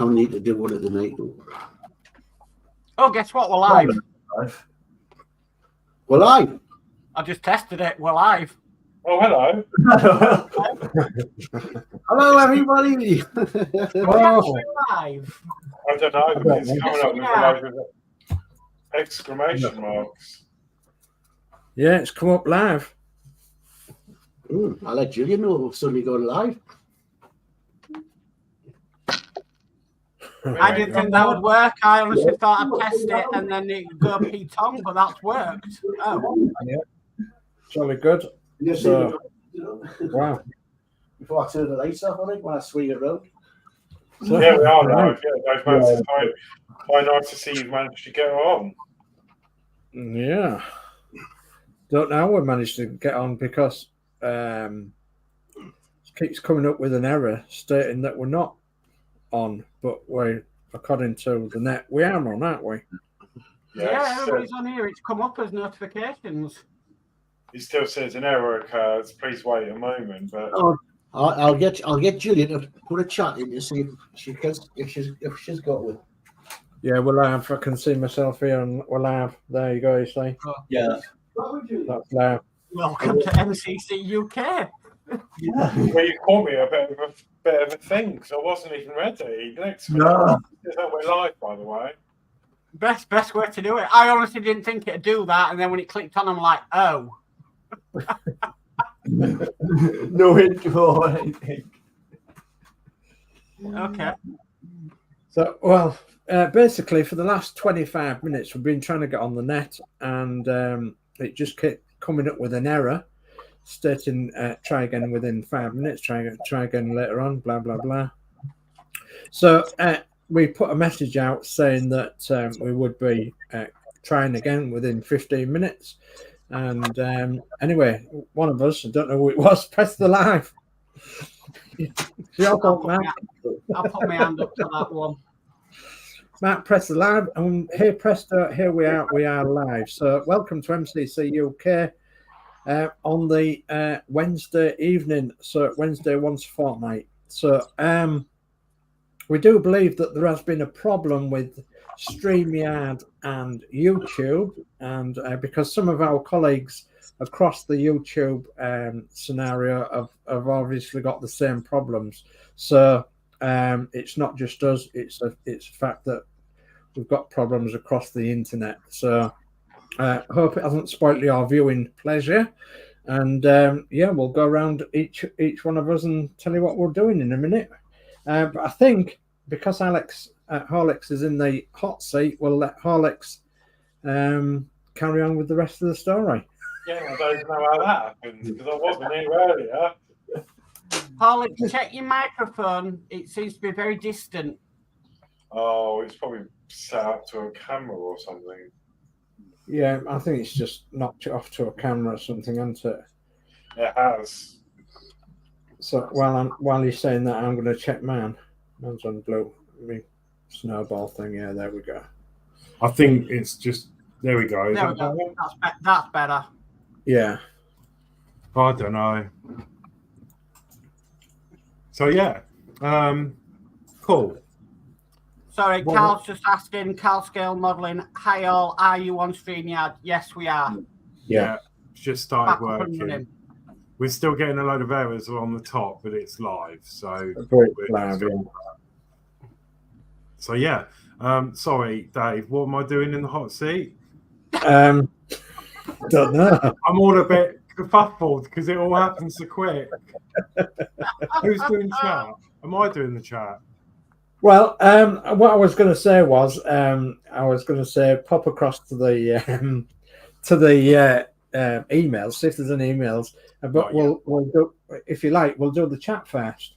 I need to do one at the night. Oh, guess what? We're live. We're live. I just tested it. We're live. Oh, hello. Hello, everybody. We're live. I don't know. It's coming up with a load of exclamation marks. Yeah, it's come up live. I'll let Gillian know if suddenly going live. I didn't think that would work. I honestly thought I'd test it and then it'd go P-Tong, but that's worked. Oh. Yeah. Jolly good. Yes, So, wow. Before I turn the lights off on it, when I swing it around. So, Yeah, we are live. Yeah, they've managed to quite nice to see you've managed to get on. Yeah. Don't know how we managed to get on because it keeps coming up with an error stating that we're not on, but we, according to the net, we are on, aren't we? Yeah, everybody's on here. It's come up as notifications. It still says an error occurs. Please wait a moment. But I'll get Gillian to put a chat in to see if she's got one. Yeah, we're live. I can see myself here and we're live. There you go, you see. Yeah. That's live. Welcome to MCC UK. Yeah. well, you caught me a bit of a thing because I wasn't even ready. Next week, we're live, by the way. Best way to do it. I honestly didn't think it'd do that, and then when it clicked on, I'm like, oh. No intro or anything. Okay. So, well, basically, for the last 25 minutes, we've been trying to get on the net, and it just kept coming up with an error stating try again within 5 minutes, try again later on, blah, blah, blah. So we put a message out saying that we would be trying again within 15 minutes. And anyway, one of us, I don't know who it was, pressed the live. I'll put my hand up for that one. Matt, press the live, and here, presto, here we are live. So welcome to MCC UK on the Wednesday evening, so Wednesday once a fortnight. So we do believe that there has been a problem with StreamYard and YouTube, and because some of our colleagues across the YouTube scenario have obviously got the same problems. So it's not just us, it's a fact that we've got problems across the internet. So hope it hasn't spoiled your viewing pleasure. And yeah, we'll go around each one of us and tell you what we're doing in a minute. But I think because Alex Horlixs is in the hot seat, we'll let Horlixs carry on with the rest of the story. Yeah, I don't know how that happened because I wasn't here earlier. Horlixs, check your microphone. It seems to be very distant. Oh, it's probably set up to a camera or something. Yeah, I think it's just knocked it off to a camera or something, hasn't it? It has. So while you're saying that, I'm going to check mine. Mine's on blue. Snowball thing. Yeah, there we go. I think it's just there we go. There we go. That's better. Yeah. I don't know. So yeah, cool. Sorry, Carl's just asking. Carl Scale Modelling. Hi all. Are you on StreamYard? Yes, we are. Yeah, just started Back up and working. running. We're still getting a load of errors on the top, but it's live. So So yeah. Sorry, Dave. What am I doing in the hot seat? Don't know. I'm all a bit kerfuffled because it all happens so quick. Who's doing chat? Am I doing the chat? Well, what I was going to say was, pop across to the emails, see if there's any emails. But we'll do, if you like, we'll do the chat first.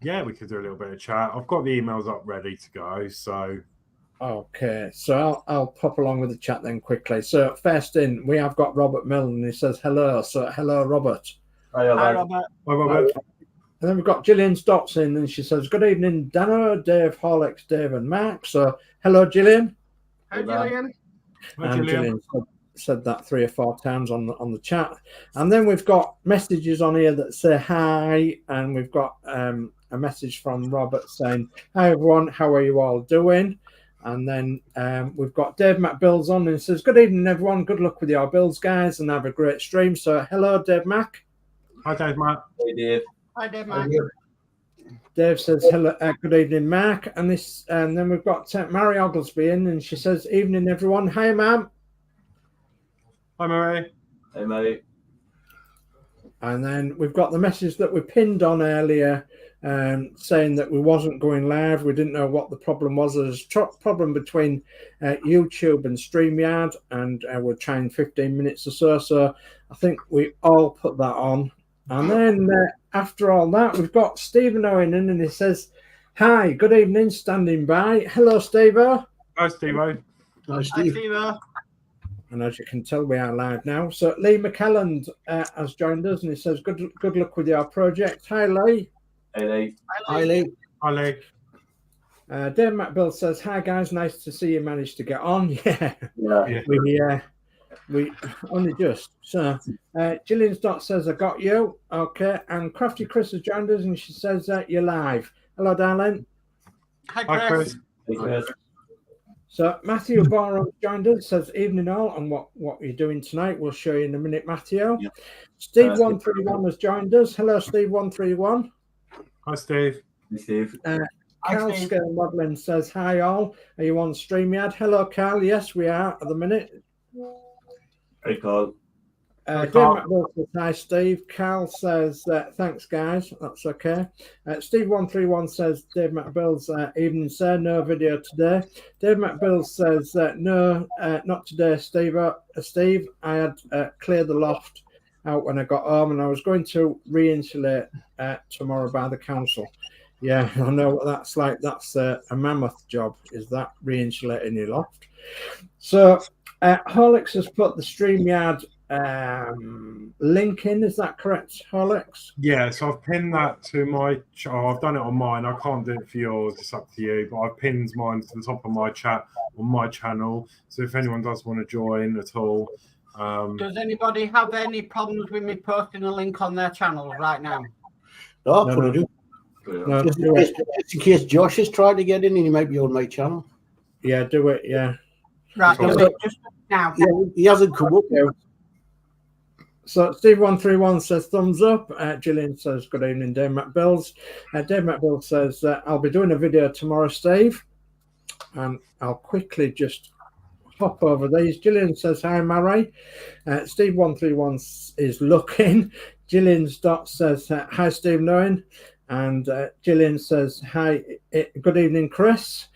Yeah, we could do a little bit of chat. I've got the emails up ready to go. So, okay, so I'll pop along with the chat then quickly. So first in, we have got Robert Milne. He says hello. So hello, Robert. Hi, Robert. Hi, Robert. And then we've got Gillian Dotz in, and she says, good evening, Danno, Dave, Horlixs, Dave, and Mcck. So hello, Gillian. Hi, Gillian. Hi, Gillian. said that 3 or 4 times on the chat. And then we've got messages on here that say hi, and we've got a message from Robert saying, "Hi everyone, how are you all doing?" And then we've got Mcck Builds on, and he says, "Good evening everyone, good luck with your builds guys, and have a great stream." So hello Mcck. Hi Mcck. Hey Dave. Hi, Mcck. Dave says hello, good evening Mark, and then we've got Mary Oglesby in, and she says, "Evening everyone, hi ma'am." Hi Mary. Hey mate. And then we've got the message that we pinned on earlier, saying that we wasn't going live. We didn't know what the problem was. There's a problem between YouTube and StreamYard, and we're trying 15 minutes or so. So I think we all put that on. And then after all that, we've got Stephen Owen in, and he says, "Hi, good evening, standing by." Hello, Steve-O. Hi Steve-O. Hi, Steve. Hi, Steve. And as you can tell, we are live now. So Lee McKelland has joined us, and he says, good luck with your project. Hi, Lee. Hey Lee. Hi, Lee. Hi Lee. Dave McBill says, "Hi guys, nice to see you managed to get on." Yeah, Yeah. we only just. So Gillian Dotz says, "I got you." Okay, and Crafty Chris has joined us, and she says you're live. Hello, darling. Hi, Hi Chris. Chris. Hey Chris. So Matthew Barham joined us, says, "Evening all, and what you're doing tonight, we'll show you in a minute, Matthew." Yeah. Steve 131 has joined us. Hello, Steve 131. Hi Steve. Hey Steve. Carl Steve. Scale Modeling says, "Hi all, are you on StreamYard?" Hello, Carl. Yes, we are at the minute. Hey Carl. Dave Carl. McBill says, "Hi, Steve." Carl says, "Thanks, guys. That's okay." Steve 131 says, "Dave McBill's evening, sir. No video today." Dave McBill says, "No, not today, Steve. Steve, I had cleared the loft out when I got home, and I was going to re-insulate tomorrow by the council." Yeah, I know what that's like. That's a mammoth job, is that re-insulating your loft. So Horlixs has put the StreamYard link in. Is that correct, Horlixs? Yeah, so I've pinned that to my I've done it on mine. I can't do it for yours, it's up to you, but I've pinned mine to the top of my chat on my channel. So if anyone does want to join at all. Does anybody have any problems with me posting a link on their channel right now? No, No, put no. it in. No, Just do it. in case Josh is trying to get in and he might be on my channel. Yeah, do it. Yeah. Right, So- do it just now. Yeah, he hasn't come up yet. So Steve 131 says thumbs up. Gillian says good evening, Dave McBills. Dave McBills says I'll be doing a video tomorrow, Steve, and I'll quickly just hop over these. Gillian says hi, Mary. Steve 131 is looking. Gillian Dotz says hi, Steve Noen, and Gillian says hi, good evening, Chris.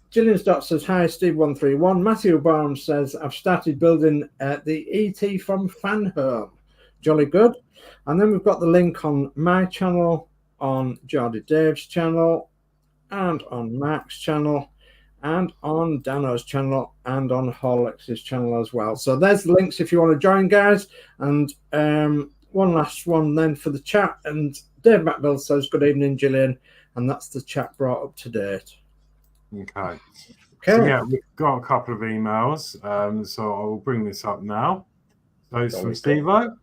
Gillian Dotz says hi, Steve 131. Matthew Barnes says I've started building the ET from Fan Home. Jolly good. And then we've got the link on my channel, on Geordie Dave's channel, and on Mark's channel, and on Danno's channel, and on Horlixs' channel as well. So there's the links if you want to join, guys. And one last one then for the chat. And Dave McBill says good evening, Gillian, and that's the chat brought up to date. Okay. Okay. So, yeah, we've got a couple of emails, so I will bring this up now. So it's from Steve-O,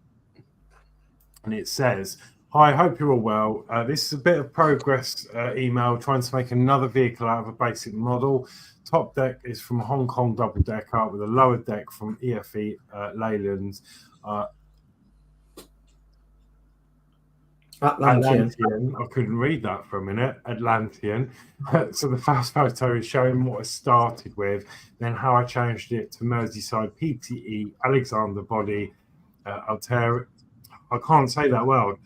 and it says, "Hi, hope you're all well. This is a bit of progress email trying to make another vehicle out of a basic model. Top deck is from Hong Kong double decker with a lower deck from EFE Leyland. Atlantean. I couldn't read that for a minute. Atlantean. So the first photo is showing what I started with, then how I changed it to Merseyside PTE Alexander body Altair. I can't say that word.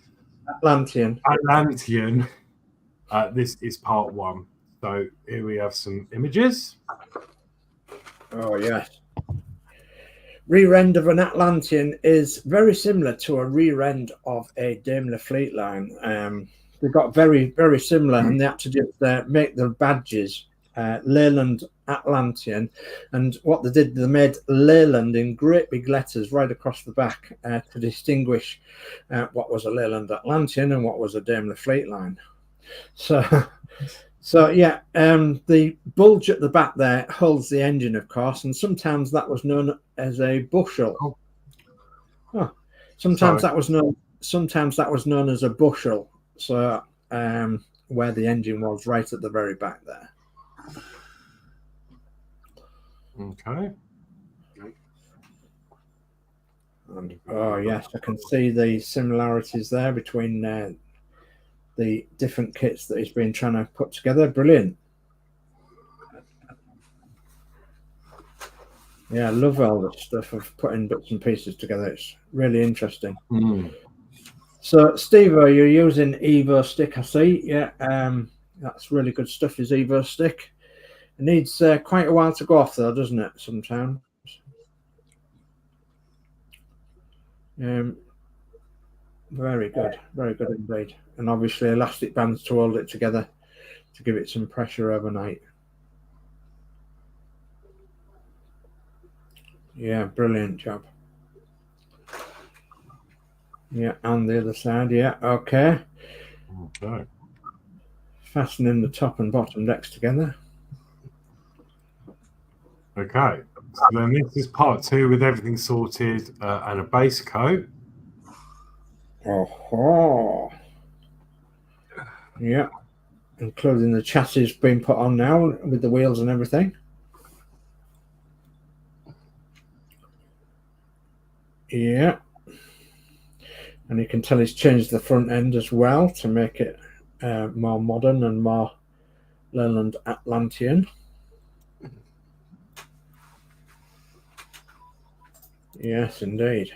Atlantean. This is part one. So here we have some images. Oh, yes. Rear-end of an Atlantean is very similar to a rear-end of a Daimler Fleetline. They got very, very similar, and they had to just make the badges Leyland Atlantean. And what they did, they made Leyland in great big letters right across the back to distinguish what was a Leyland Atlantean and what was a Daimler Fleetline. So So yeah, the bulge at the back there holds the engine, of course, and sometimes that was known as a bushel. Oh, sometimes that was known as a bushel. So where the engine was, right at the very back there. Okay. And, oh yes, I can see the similarities there between the different kits that he's been trying to put together. Brilliant. Yeah, I love all this stuff of putting bits and pieces together. It's really interesting. So, Steve, you're using Evo stick, I see. Yeah, that's really good stuff, his Evo stick. It needs quite a while to go off, though, doesn't it, sometimes? Very good indeed. And obviously elastic bands to hold it together to give it some pressure overnight. Yeah, brilliant job. Yeah, and the other side, yeah, okay. Okay. Fastening the top and bottom decks together. Okay. So then this is part 2 with everything sorted and a base coat. Oh, yeah, including the chassis being put on now with the wheels and everything. Yeah, and you can tell he's changed the front end as well to make it more modern and more Leyland Atlantean. Yes, indeed.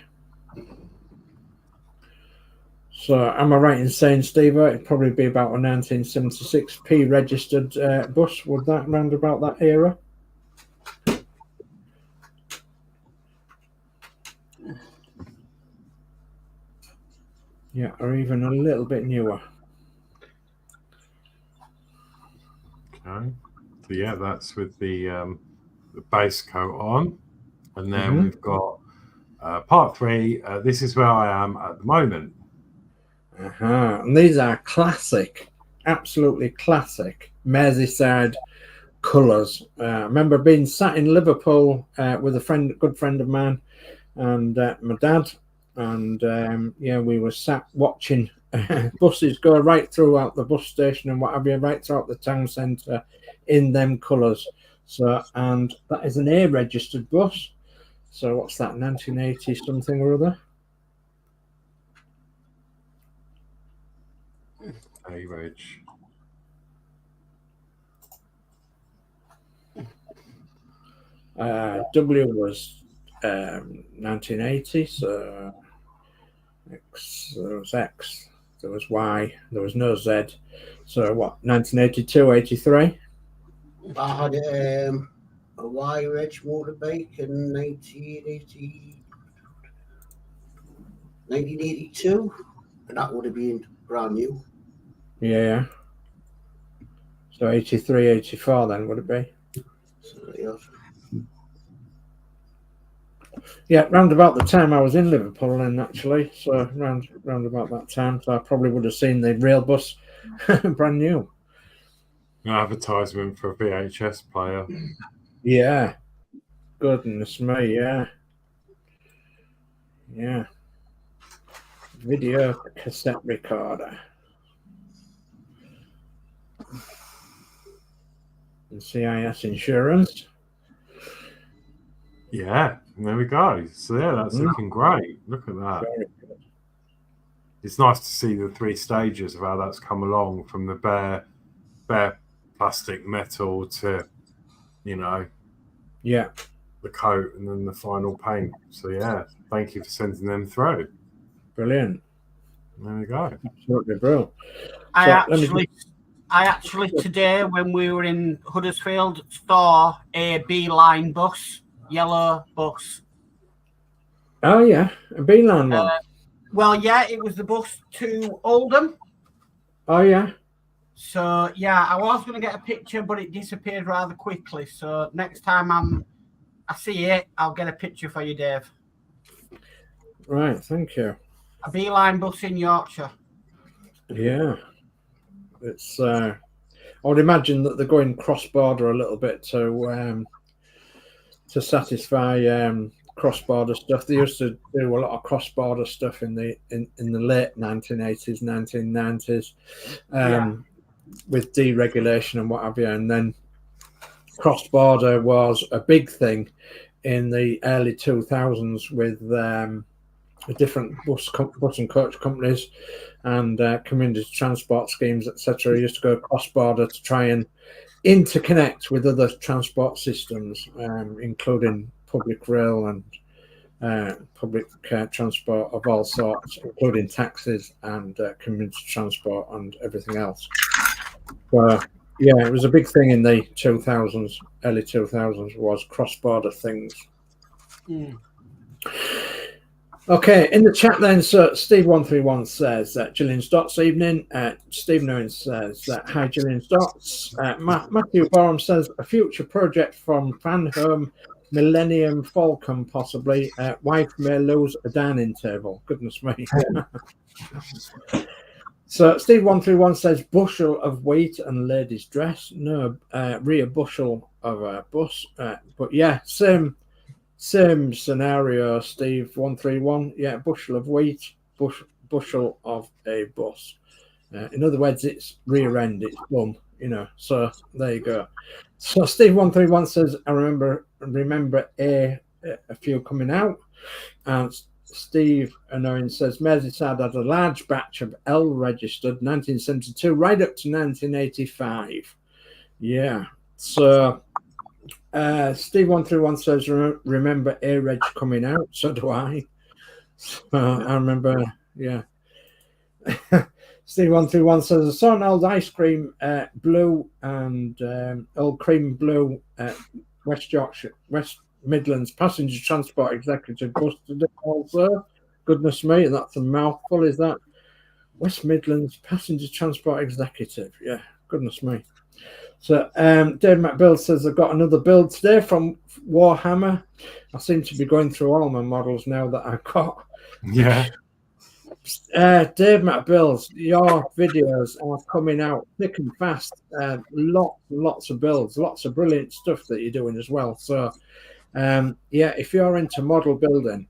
So, am I right in saying, Steve, it'd probably be about a 1976 P registered bus? Would that round about that era? Yeah, or even a little bit newer. Okay. So yeah, that's with the base coat on, and then we've got part 3. This is where I am at the moment. And these are classic, absolutely classic Merseyside colours. I remember being sat in Liverpool with a good friend of mine, and my dad, and yeah, we were sat watching buses go right throughout the bus station and what have you, right throughout the town centre in them colours. So, and that is an A registered bus. So what's that, 1980 something or other? A reg. W was 1980, so X, there was X, there was Y, there was no Z. So what, 1982, 83? I had a Y Reg motorbike in 1982, and that would have been brand new. Yeah. So 83, 84 then, would it be? So, yeah. Yeah, round about the time I was in Liverpool then, actually. So round about that time. So I probably would have seen the rail bus brand new. An advertisement for a VHS player. Yeah. Goodness me, yeah. Yeah. Video cassette recorder. And CIS insurance. Yeah, and there we go. So yeah, that's looking great. Look at that. Very good. It's nice to see the 3 stages of how that's come along from the bare plastic metal to, you know, Yeah. the coat and then the final paint. So yeah, thank you for sending them through. Brilliant. There we go. Absolutely brilliant. I So, actually today when we were in Huddersfield saw a B-line bus, yellow bus. Oh yeah, a Beeline one. Well, yeah, it was the bus to Oldham. Oh yeah. So yeah, I was going to get a picture, but it disappeared rather quickly. So next time I see it, I'll get a picture for you, Dave. Right, thank you. A B-line bus in Yorkshire. Yeah. It's I would imagine that they're going cross-border a little bit to satisfy cross-border stuff. They used to do a lot of cross-border stuff in the late 1980s, 1990s, with deregulation and what have you. And then cross-border was a big thing in the early 2000s with different bus and coach companies and community transport schemes, etc. Used to go cross-border to try and interconnect with other transport systems, including public rail and public transport of all sorts, including taxis and community transport and everything else. Yeah, it was a big thing in the 2000s, early 2000s, was cross-border things. Okay, in the chat then, so Steve131 says that Gillian Dotz evening. Steve Owens says that hi Gillian Dotz. Matthew Borum says a future project from Fan Home Millennium Falcon possibly. Wife may lose a dining table. Goodness me. So Steve131 says bushel of wheat and ladies' dress. No, rear bushel of a bus. But yeah, same scenario, Steve131. Yeah, bushel of wheat, bushel of a bus. In other words, it's rear end, it's bum, you know. So there you go. So Steve131 says, I remember a few coming out. And Steve Anoin says Merseyside had a large batch of L registered 1972 right up to 1985. Yeah. So Steve131 says remember A Reg coming out. So do I. So I remember. Yeah. Steve131 says I saw an old ice cream blue and old cream blue West Yorkshire West Midlands passenger transport executive busted it also. Goodness me, that's a mouthful, is that? West Midlands passenger transport executive. Yeah, goodness me. So Dave McBuild says I've got another build today from Warhammer. I seem to be going through all my models now that I've got. Yeah. Dave McBuild, your videos are coming out thick and fast. Lots of builds, lots of brilliant stuff that you're doing as well. So yeah, if you're into model building,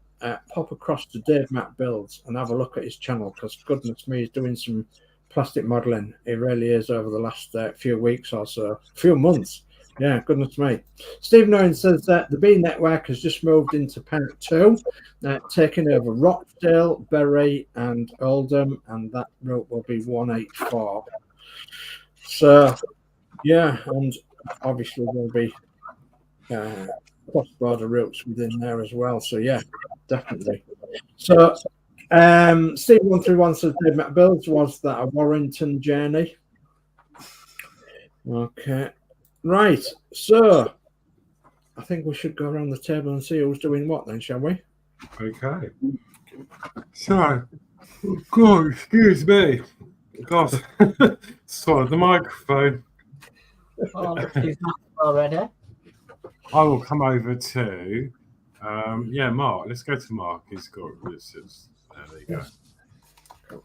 pop across to Dave McBuilds and have a look at his channel, because goodness me, he's doing some plastic modeling. He really is over the last few weeks or so, few months. Yeah, goodness me. Steve Nolan says that the B network has just moved into part 2, taking over Rochdale, Bury and Oldham, and that route will be 184. So yeah, and obviously there'll be cross-border routes within there as well. So yeah, definitely. So Steve131 says Dave McBuilds was that a Warrington journey. Okay, right. So I think we should go around the table and see who's doing what then, shall we? Okay. So, God, excuse me. God, sorry, the microphone. Oh, he's not already. I will come over to, yeah, Mark. Let's go to Mark. He's got this. There you go. Cool.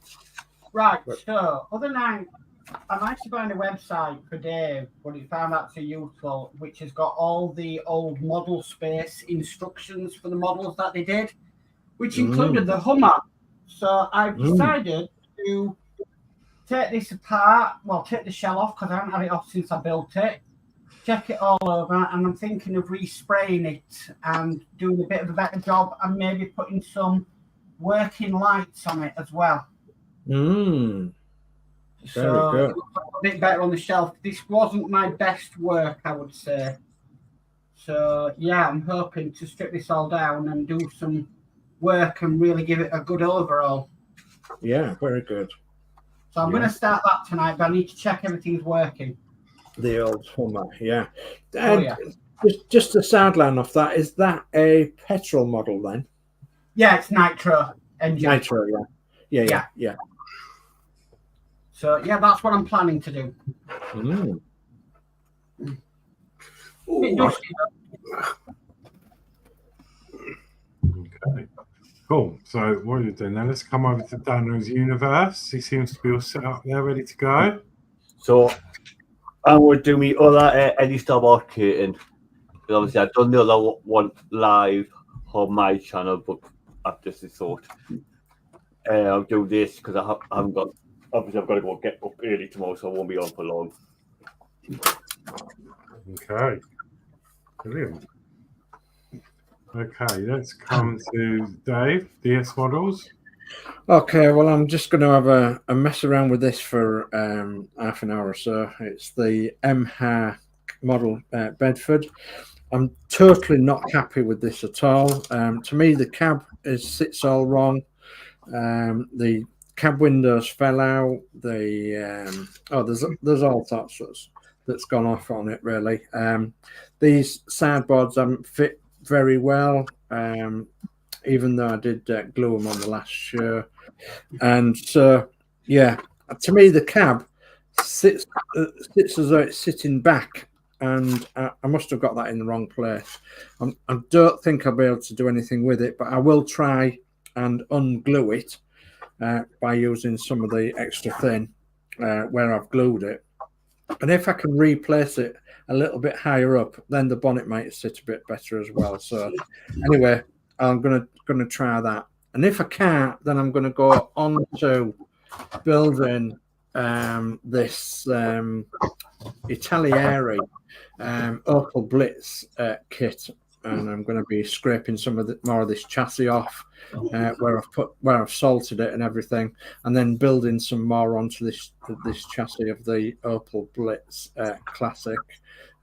Right, so other night, I managed to find a website for Dave, but he found that too useful, which has got all the old model space instructions for the models that they did, which included the Hummer. So I've decided to take this apart, well, take the shell off because I haven't had it off since I built it, check it all over, and I'm thinking of respraying it and doing a bit of a better job and maybe putting some working lights on it as well. Very So good. it looks a bit better on the shelf. This wasn't my best work, I would say. So yeah, I'm hoping to strip this all down and do some work and really give it a good overall. Yeah, very good. So I'm going to start that tonight, but I need to check everything's working. The old Hummer, yeah. Oh, yeah. Just a sideline off that, is that a petrol model then? Yeah, it's nitro engine. Nitro, yeah. So yeah, that's what I'm planning to do. Bit dusty, Okay. Cool. So what are you doing now? Let's come over to Danno's universe. He seems to be all set up there, ready to go. So I would do me other any style marketing. Obviously, I've done the other one live on my channel, but I've just thought I'll do this because I haven't got. Obviously, I've got to go get up early tomorrow, so I won't be on for long. Okay, brilliant. Okay, let's come to Dave, DS Models. Okay, well, I'm just going to have a mess around with this for half an hour or so. It's the Mcck model Bedford. I'm totally not happy with this at all. To me, the cab sits all wrong. The cab windows fell out. There's all sorts that's gone off on it, really. These sideboards haven't fit very well, even though I did glue them on the last show. And so, yeah, to me, the cab sits as though it's sitting back, and I must have got that in the wrong place. I don't think I'll be able to do anything with it, but I will try and unglue it by using some of the extra thin where I've glued it. And if I can replace it a little bit higher up, then the bonnet might sit a bit better as well. So anyway, I'm gonna try that. And if I can't, then I'm gonna go on to building this Italieri Opal Blitz kit, and I'm going to be scraping some of more of this chassis off where I've salted it and everything, and then building some more onto this chassis of the Opal Blitz classic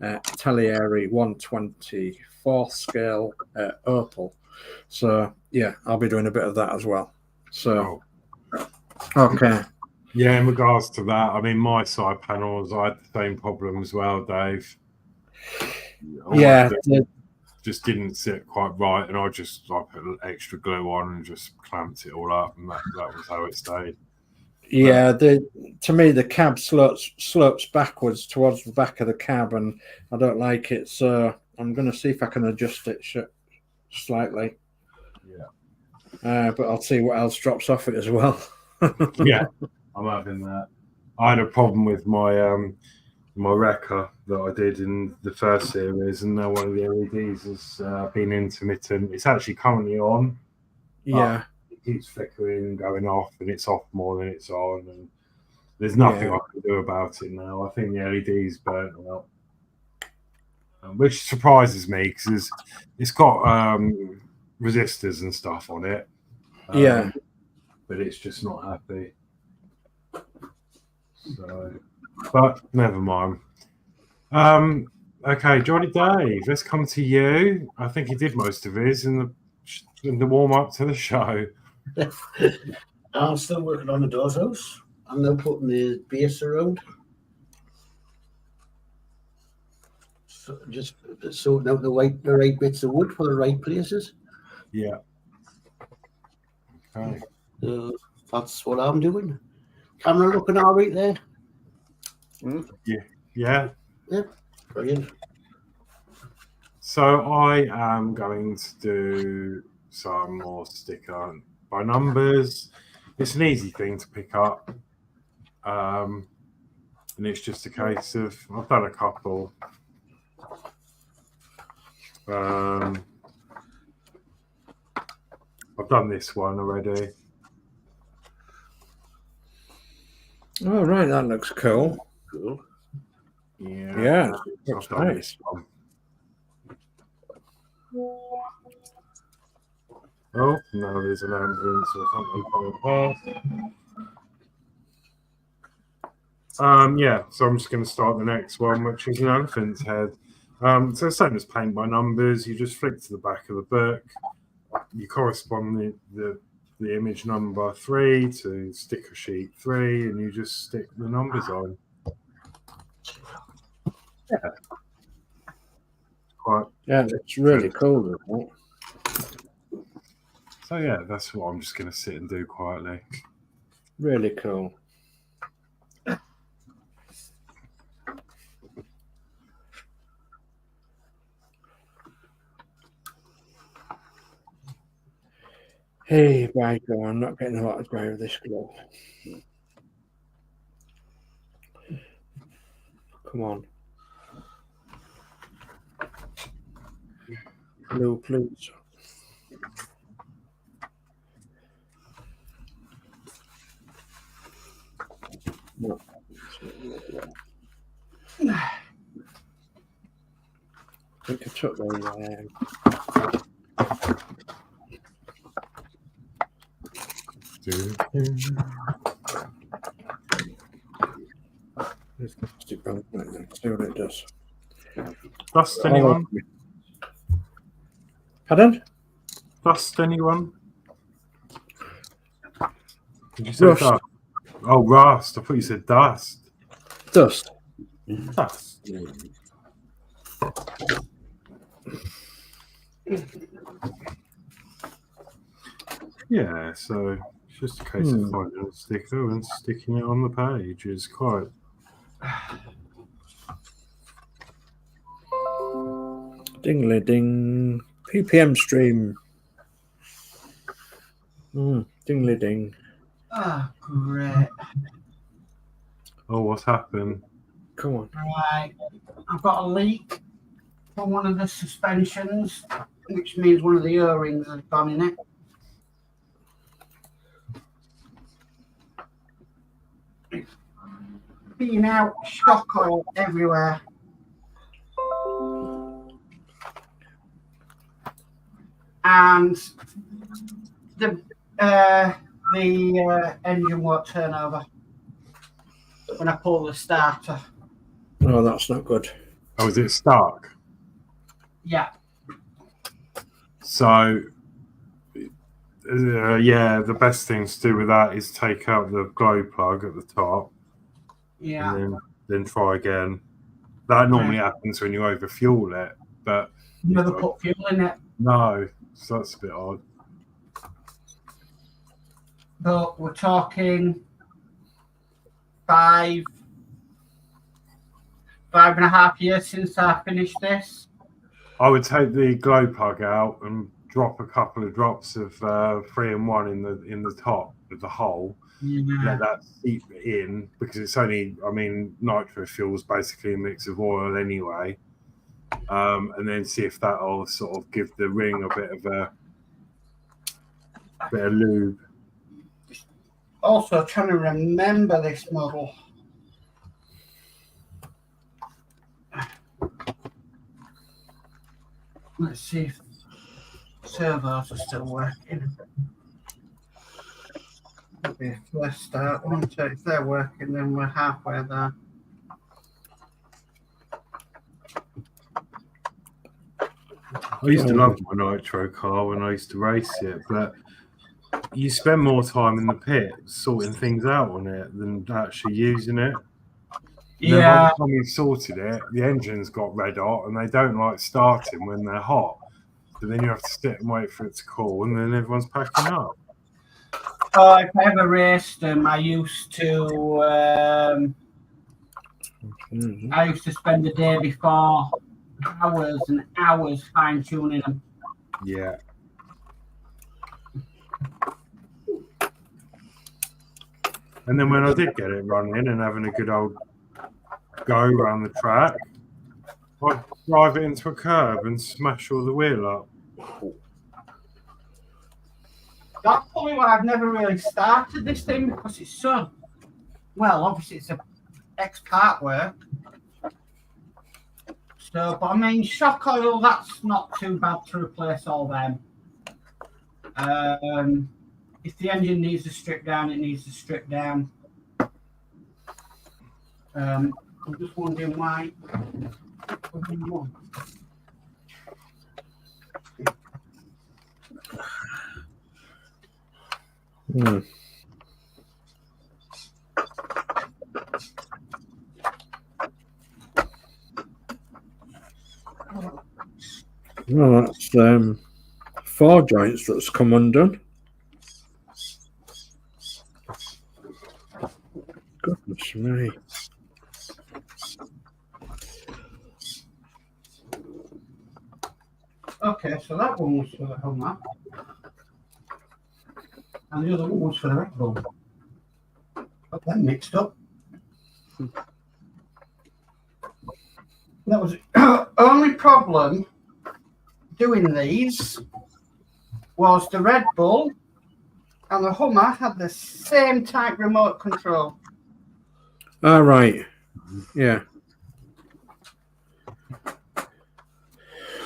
Italieri 1/24 scale Opal. So yeah, I'll be doing a bit of that as well. So okay. Yeah, in regards to that, I mean, my side panels, I had the same problem as well, Dave. Yeah, just didn't sit quite right, and I put extra glue on and just clamped it all up, and that was how it stayed. Yeah, to me the cab slopes backwards towards the back of the cab, and I don't like it. So I'm going to see if I can adjust it slightly. Yeah, but I'll see what else drops off it as well. Yeah, I'm having that. I had a problem with my my wrecker that I did in the first series, and now one of the LEDs has been intermittent. It's actually currently on. Yeah, it keeps flickering and going off, and it's off more than it's on, and there's nothing I can do about it now. I think the LED's burnt out, which surprises me because it's got resistors and stuff on it. But it's just not happy. So, but never mind. Okay, Geordie Dave, let's come to you. I think he did most of his in the warm up to the show. I'm still working on the doors house. I'm now putting the base around. So just sorting out the right bits of wood for the right places. Yeah. Okay. That's what I'm doing. Camera looking all right there. Yeah. Brilliant. So I am going to do some more sticker by numbers. It's an easy thing to pick up, and it's just a case of I've done a couple. I've done this one already. Oh right, that looks cool. Cool. Yeah, looks nice. Oh, now there's an ambulance or something coming past. Yeah, so I'm just going to start the next one, which is an elephant's head. So same as paint by numbers, you just flick to the back of the book, you correspond the image number 3 to sticker sheet 3, and you just stick the numbers on. Yeah, it's really cool, isn't it? So yeah, that's what I'm just going to sit and do quietly. Really cool. Hey, by God, I'm not getting a lot of joy with this glove. Come on. Blue, please. No. I think I took the let's stick on it right now. See what it does. Dust anyone? Pardon? Dust anyone? Did you say Rust. dust? Oh, rust. I thought you said dust. Dust. Dust. Yeah, so it's just a case of finding a sticker and sticking it on the page. It's quite. Dingly ding. PPM stream. Dingly ding. Oh, great. Oh, what's happened? Come on. Right. I've got a leak from one of the suspensions, which means one of the O-rings has gone in it. Being out, shock oil everywhere. And the engine won't turn over when I pull the starter. Oh, that's not good. Oh, is it stuck? Yeah. So, yeah, the best thing to do with that is take out the glow plug at the top. Yeah. And then try again. That normally happens when you overfuel it, but You never put fuel in it. no, so that's a bit odd. But we're talking 5.5 years since I finished this. I would take the glow plug out and drop a couple of drops of 3-in-1 in the top of the hole. Let that seep in, because it's only, I mean, nitro fuel is basically a mix of oil anyway, and then see if that'll sort of give the ring a bit of lube. Also trying to remember this model. Let's see if servos are still working. That'll be a first start. If they're working, then we're halfway there. I used to love my nitro car when I used to race it, but you spend more time in the pit sorting things out on it than actually using it. And then by the time you've sorted it, the engine's got red hot and they don't like starting when they're hot. So then you have to sit and wait for it to cool, and then everyone's packing up. Oh, if I ever raced them, I used to spend the day before hours and hours fine tuning them. Yeah. And then when I did get it running and having a good old go around the track, I'd drive it into a curb and smash all the wheel up. That's probably why I've never really started this thing, because it's so, well, obviously it's a ex-Partwork. So, but I mean, shock oil, that's not too bad to replace all them. If the engine needs to strip down, it needs to strip down. I'm just wondering why. Well, that's 4 joints that's come undone. Goodness me. Okay, so that one was for the Hummer. And the other one was for the Red Bull. Got them mixed up. That was only problem doing these was the Red Bull and the Hummer had the same type remote control. All right. Yeah.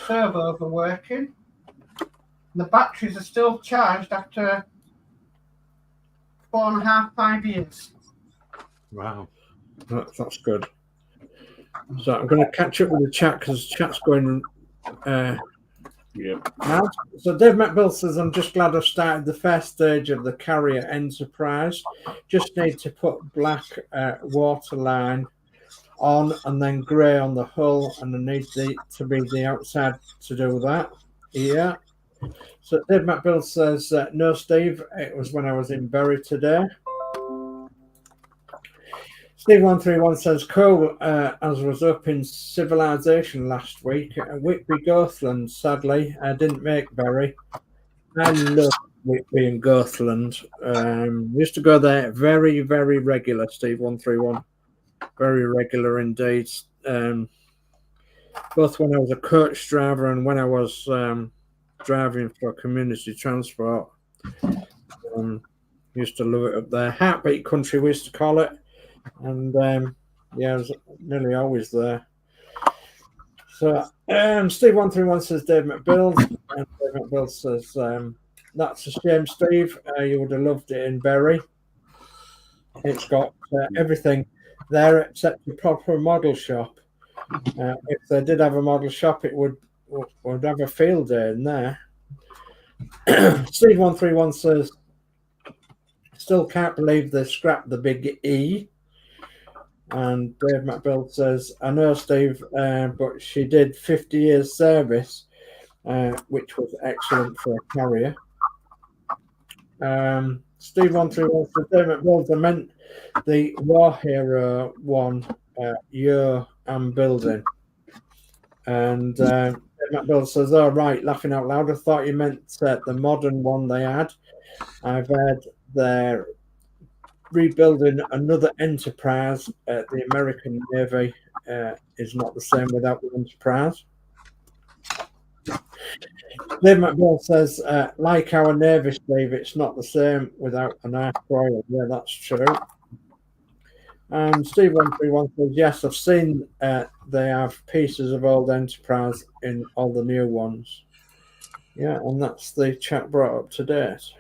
Servos are working. The batteries are still charged after 4.5, 5 years. Wow. That's good. So I'm going to catch up with the chat because chat's going Yeah. mad. So Dave McBill says, I'm just glad I've started the first stage of the Carrier Enterprise. Just need to put black waterline on and then grey on the hull, and I need to be the outside to do that. Yeah. So Dave McBill says, no, Steve, it was when I was in Bury today. Steve131 says, cool, as was up in Civilization last week. Whitby Gothland, sadly, I didn't make Bury. I love Whitby and Gothland. Used to go there very, very regular, Steve131. Very regular indeed. Both when I was a coach driver and when I was driving for community transport. Used to love it up there. Heartbeat country, we used to call it. And yeah, I was nearly always there. So Steve131 says Dave McBill. And Dave McBill says, that's a shame, Steve. You would have loved it in Bury. It's got everything there except a proper model shop. If they did have a model shop, it would have a field day in there. Steve131 says, still can't believe they scrapped the big E. And Dave McBill says, I know, Steve, but she did 50 years service, which was excellent for a Carrier. Steve131 says, Dave McBill, I meant the War Hero one year I'm building. And Dave McBill says, oh, right, laughing out loud. I thought you meant the modern one they had. I've heard they're rebuilding another Enterprise. The American Navy is not the same without the Enterprise. Dave McBill says, like our Navy, Steve, it's not the same without an Ark Royal. Yeah, that's true. And Steve131 says, yes, I've seen they have pieces of old Enterprise in all the new ones. Yeah, and that's the chat brought up to date.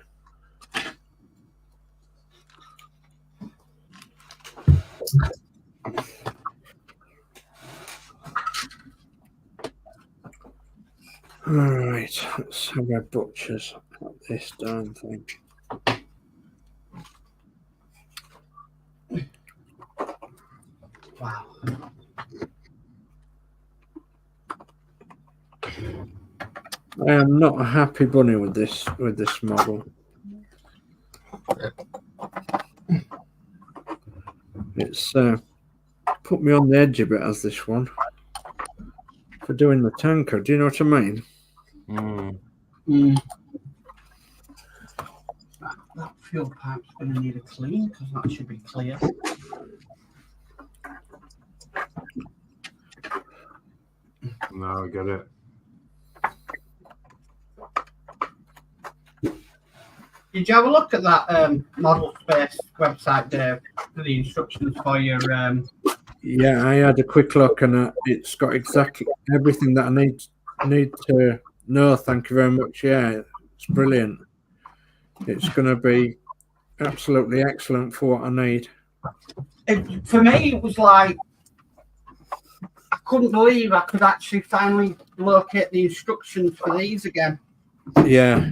All right, let's have our butchers at this darn thing. Wow. I am not a happy bunny with this model. It's put me on the edge a bit as this one for doing the tanker. Do you know what I mean? That fuel pipe's going to need a clean because that should be clear. No, I get it. Did you have a look at that model space website, Dave, for the instructions for your? Yeah, I had a quick look and it's got exactly everything that I need to know. Thank you very much. Yeah, it's brilliant. It's going to be absolutely excellent for what I need. For me, it was like I couldn't believe I could actually finally locate the instructions for these again. Yeah.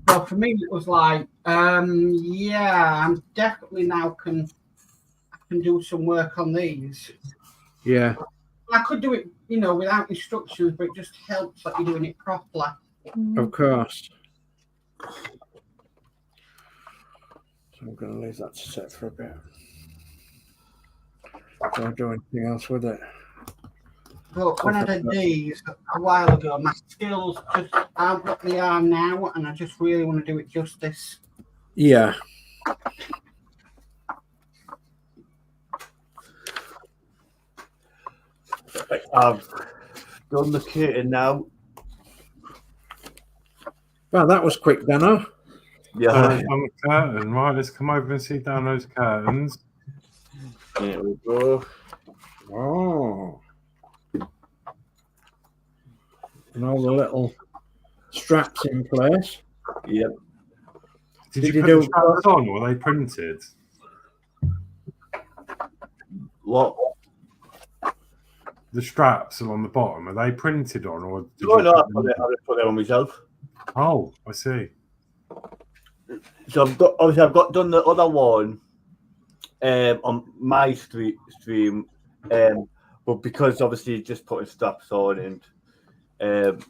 So for me, it was like, yeah, I'm definitely now I can do some work on these. Yeah. I could do it, without instructions, but it just helps that you're doing it properly. Of course. So I'm going to leave that to set for a bit. Don't do anything else with it. But when I did these a while ago, my skills just aren't what they are now, and I just really want to do it justice. Yeah. I've done the curtain now. Well, that was quick, Danno. Yeah. On the curtain, right? Let's come over and see down those curtains. There we go. Oh. And all the little straps in place. Yep. Did Did you you put do- the straps on, or were they printed? What? The straps are on the bottom. Are they printed on, or did No, you no, I put them put it on myself. Oh, I see. So I've got done the other one on my stream, but because obviously just putting straps on and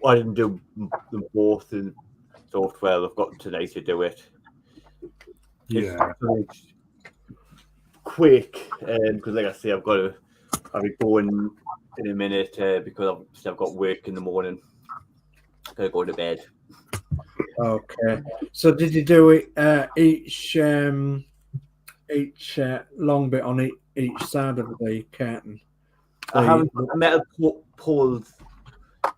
I didn't do them both in software. I've got today to do it. Yeah. It's quick because, like I say, I'll be going in a minute because obviously I've got work in the morning. I'm gonna go to bed. Okay. So did you do it each long bit on each side of the curtain? I haven't put the metal poles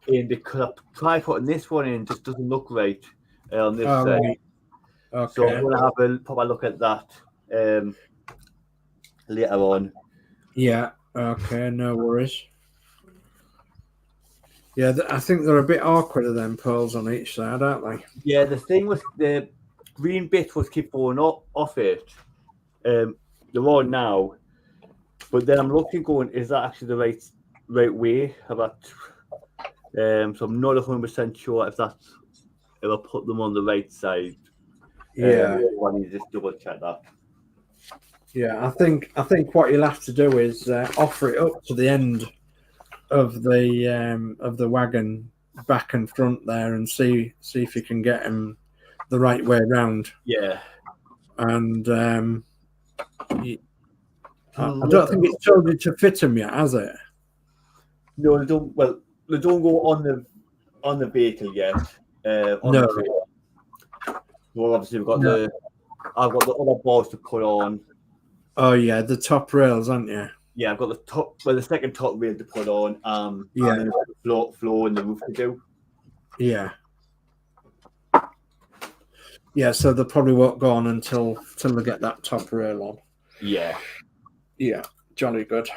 in because I tried putting this one in, just doesn't look right on this side. Right. Okay. So I'm going to have a proper look at that later on. Yeah. Okay. No worries. Yeah, I think they're a bit awkward of them poles on each side, aren't they? Yeah, the thing was the green bit was keep going off it. They're on now, but then I'm looking, going, is that actually the right way? So I'm not 100% sure if I put them on the right side. Yeah. I need to just double check that. Yeah, I think what you'll have to do is offer it up to the end of the wagon, back and front there, and see if you can get them the right way round. Yeah. And I don't think it's told you to fit them yet, has it? No, they don't. Well, they don't go on the vehicle yet. No. Well, obviously I've got the other bars to put on. Oh yeah, the top rails, aren't you? Yeah, I've got the second top rail to put on. Yeah. And then the floor and the roof to do. Yeah. Yeah, so they probably won't go on until they get that top rail on. Yeah. Yeah, jolly good.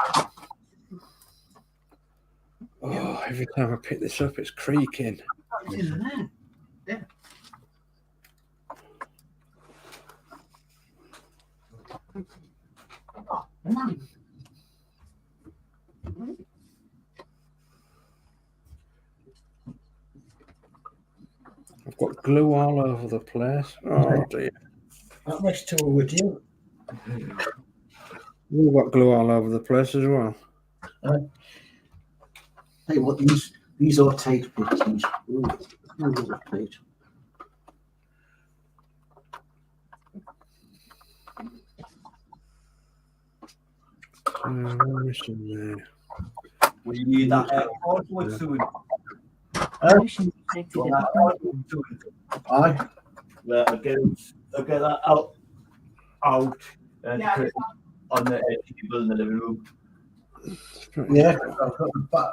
Oh, every time I pick this up, it's creaking. Yeah. Oh, man. I've got glue all over the place. Oh dear. That makes two with you. You've got glue all over the place as well. Hey, what these are tight bits. Ooh, tight. There. We need that hardwood soon. Aye. I'll get that out and put it on the table in the living room. Yeah,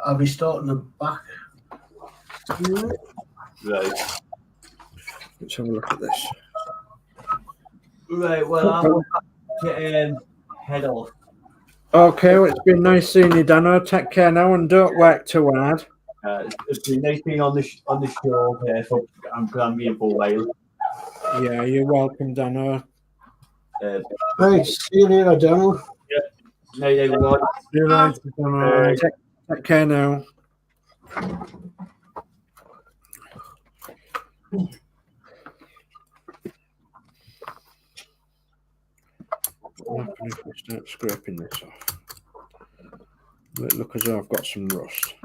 I'll be starting the back. Right. Let's have a look at this. Right, well, I'll head off. Okay, well, it's been nice seeing you, Danno. Take care now and don't work too hard. It's been nice being on the show. So I'm glad being for a while. Yeah, you're welcome, Danno. Hey, see you later, Danno. Night, everyone. See you later, Danno. Take care now. What happens if we start scraping this off? Will it look as though I've got some rust?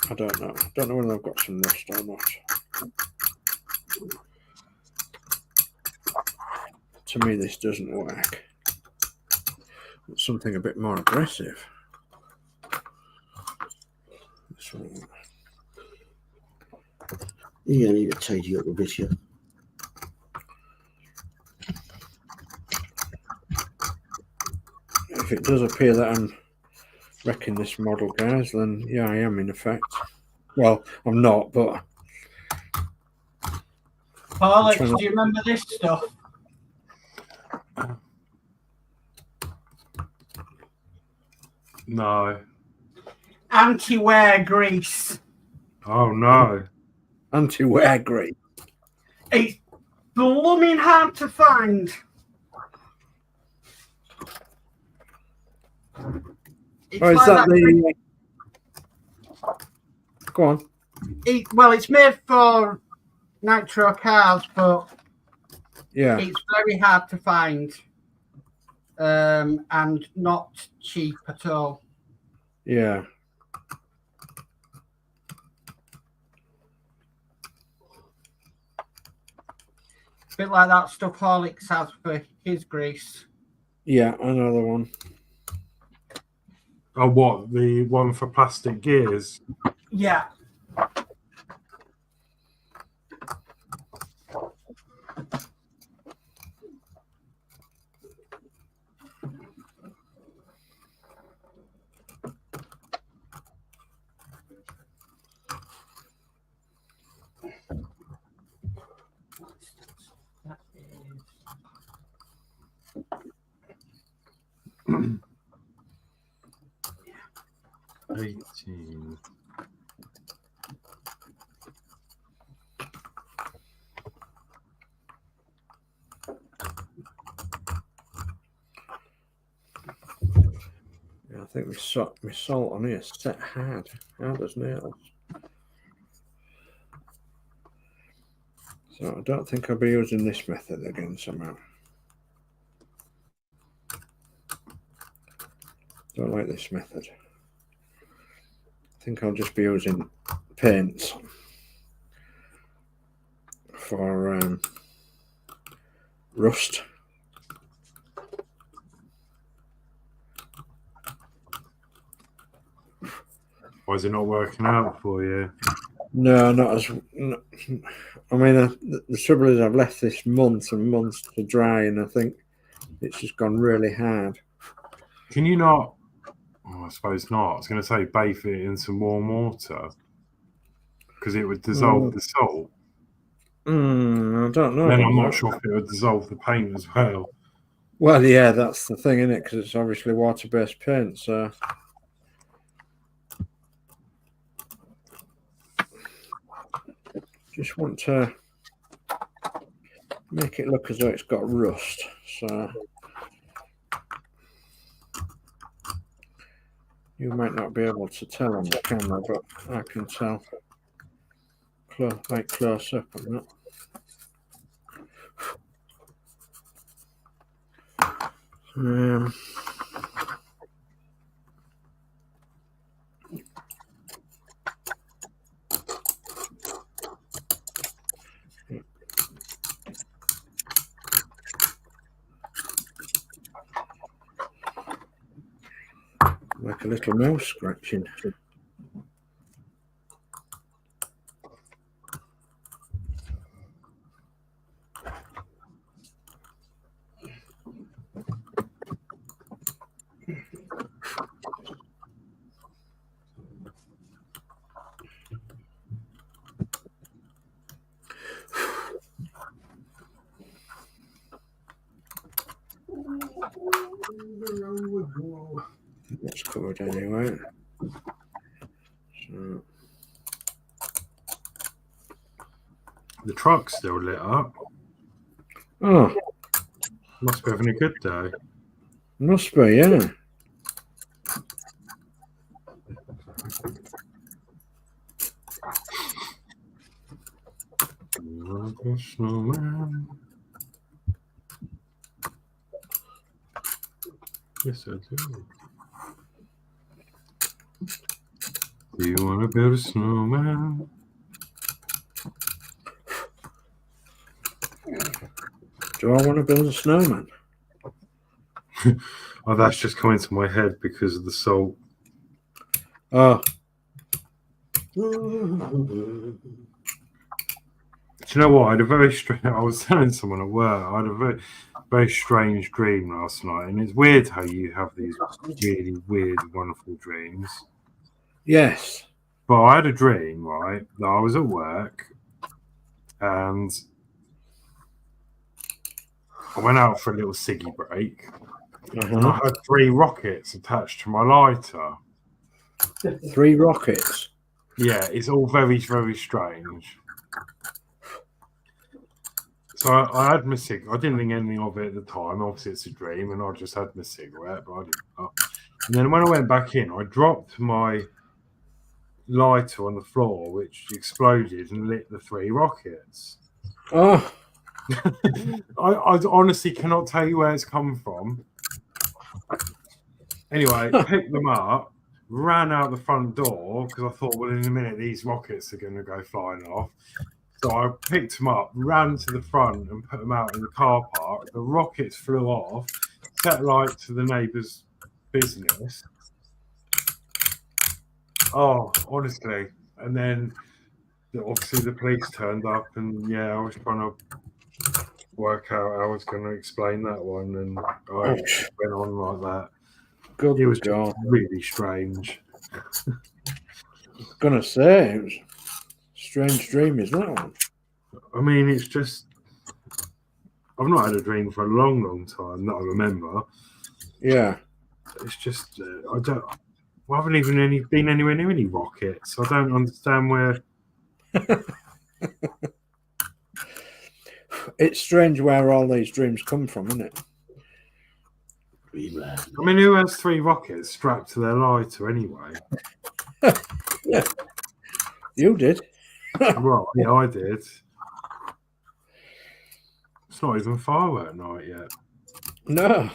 I don't know. I don't know whether I've got some rust or not. To me, this doesn't work. It's something a bit more aggressive. This one. Yeah, I need to tidy up a bit here. if it does appear that I'm wrecking this model, guys, then yeah, I am in effect. Well, I'm not, but Horlixs, do you remember this stuff? No. Anti-wear grease. Oh no. Anti-wear grease. It's blooming hard to find. It's Oh, is like that the? Go on. It's made for nitro cars, but Yeah. it's very hard to find, and not cheap at all. Yeah. A bit like that stuff Horlicks has for his grease. Yeah, another one. Oh, what? The one for plastic gears? Yeah. Mm. 18. Yeah, I think my salt on here set hard as nails. So I don't think I'll be using this method again somehow. Don't like this method. I think I'll just be using paints for rust. Why is it not working out for you? No, not as. No, I mean, the trouble is I've left this months and months to dry, and I think it's just gone really hard. Can you not? Oh, I suppose not. I was going to say bathe it in some warm water because it would dissolve the salt. I don't know. Then I'm not sure if it would dissolve the paint as well. Well, yeah, that's the thing, isn't it? Because it's obviously water-based paint, so. Just want to make it look as though it's got rust. So you might not be able to tell on the camera, but I can tell right close up on that. Like a little mouse scratching. That's covered anyway. So. The truck's still lit up. Oh, Must be having a good day. must be, yeah. Snowman. Yes, I do. Do you want to build a snowman? Do I want to build a snowman? Oh, that's just coming to my head because of the salt. Oh. Do you know what? I had a very strange. I was telling someone at work. very strange dream last night, and it's weird how you have these really weird, wonderful dreams. Yes. But I had a dream, right, that I was at work, and I went out for a little ciggy break, and I had 3 rockets attached to my lighter. 3 rockets? Yeah, it's all very, very strange. So I had my cigarette. I didn't think anything of it at the time. Obviously, it's a dream, and I just had my cigarette, but I didn't. And then when I went back in, I dropped my lighter on the floor, which exploded and lit the 3 rockets. Oh. I honestly cannot tell you where it's come from. Anyway, picked them up, ran out the front door because I thought, well, in a minute, these rockets are going to go flying off. So I picked them up, ran to the front and put them out in the car park. The rockets flew off, set light to the neighbour's business. Oh, honestly. And then obviously the police turned up, and yeah, I was trying to work out how I was going to explain that one, and I went on like that. Good it was God. just really strange. I was going to say, it was a strange dream, isn't that one? I mean, it's just, I've not had a dream for a long, long time that I remember. Yeah. It's just, I haven't even been anywhere near any rockets. I don't understand where. It's strange where all these dreams come from, isn't it? I mean, who has 3 rockets strapped to their lighter anyway? Yeah. You did. Well, yeah, I did. It's not even firework night yet. No.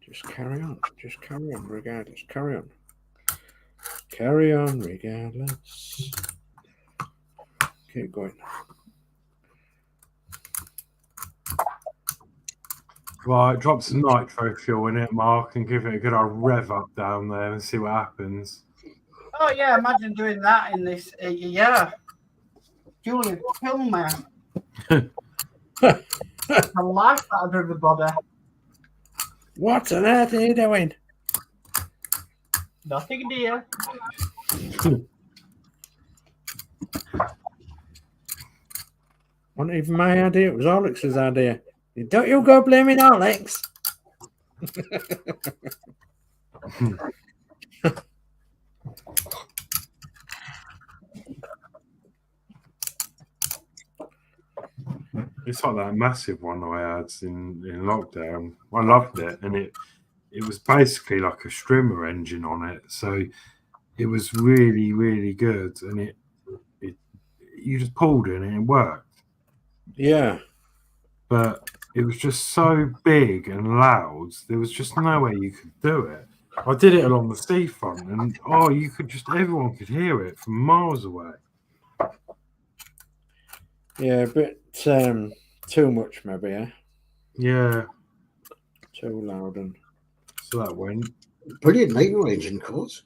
Just carry on. Just carry on regardless. Carry on. Carry on regardless. Keep going. Right, drop some nitro fuel in it, Mark, and give it a good old rev up down there and see what happens. Oh, yeah, imagine doing that in this. Yeah. Julian, kill me. I like that of everybody. What on earth are you doing? Nothing, dear. Wasn't even my idea. It was Horlix's idea. Don't you go blaming Horlicks. It's like that massive one I had in lockdown. I loved it, and it was basically like a strimmer engine on it, so it was really, really good, and it you just pulled it and it worked. Yeah, but it was just so big and loud. There was just no way you could do it. I did it along the seafront, and everyone could hear it from miles away. Yeah, but too much maybe, eh? Yeah. Too loud and so that went. Brilliant maiden ranging course.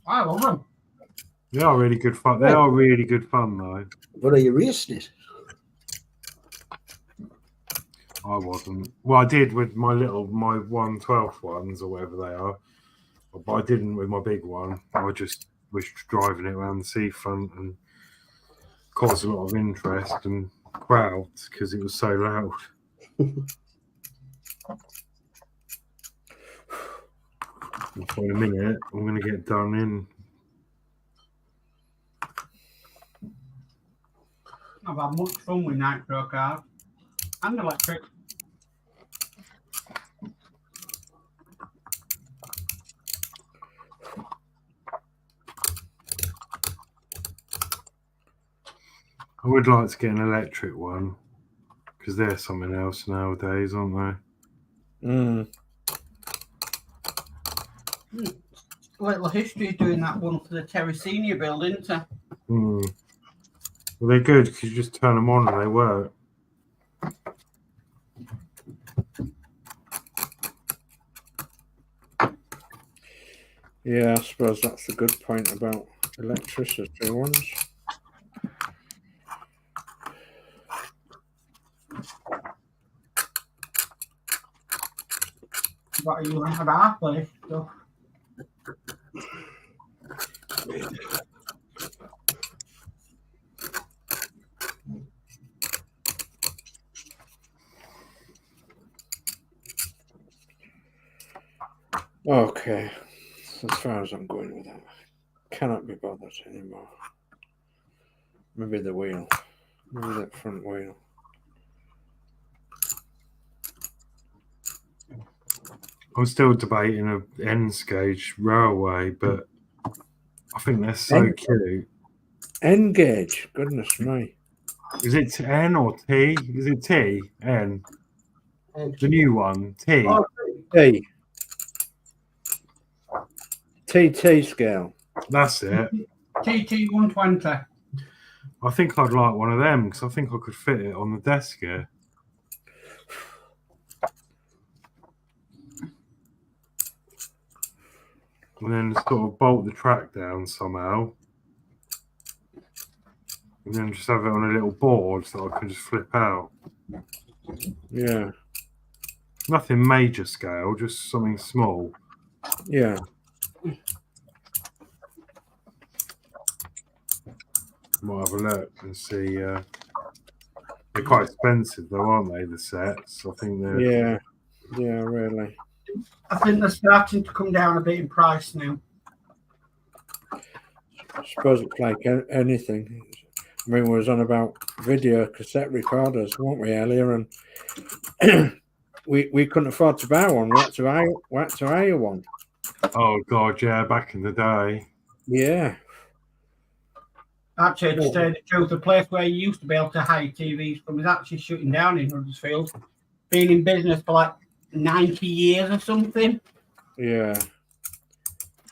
I love them. They are really good fun. They are really good fun though. But are you racing it? I wasn't. Well, I did with my 1/12 ones or whatever they are, but I didn't with my big one. I just was driving it around the seafront and caused a lot of interest and crowds because it was so loud. For a minute, I'm going to get done in. I've had much fun with nitro cars and electric. I would like to get an electric one because they're something else nowadays, aren't they? Mm. Little history doing that one for the Terracina build, isn't it? Mm. Well, they're good because you just turn them on and they work. Yeah, I suppose that's the good point about electricity ones. What are you at our place? So, Okay, as far as I'm going with that, cannot be bothered anymore. Maybe the wheel, maybe that front wheel. I'm still debating a ends gauge railway, but I think they're so N- cute. N gauge, goodness me. Is it N or T? Is it T? N? And The new one, T. oh, T. TT scale. That's it. TT 120. I think I'd like one of them because I think I could fit it on the desk here. And then sort of bolt the track down somehow. And then just have it on a little board so I can just flip out. Yeah, Nothing major scale, just something small. yeah. Might have a look and see. They're quite expensive though, aren't they, the sets? I think they're... Yeah, yeah, really. I think they're starting to come down a bit in price now. I suppose it's like anything. I mean, we was on about video cassette recorders, weren't we, earlier? And we couldn't afford to buy one. We had to hire one. Oh God, yeah, back in the day. Yeah, Actually, to say the truth, the place where you used to be able to hire TVs from is actually shutting down in Huddersfield. Been in business for like 90 years or something. yeah.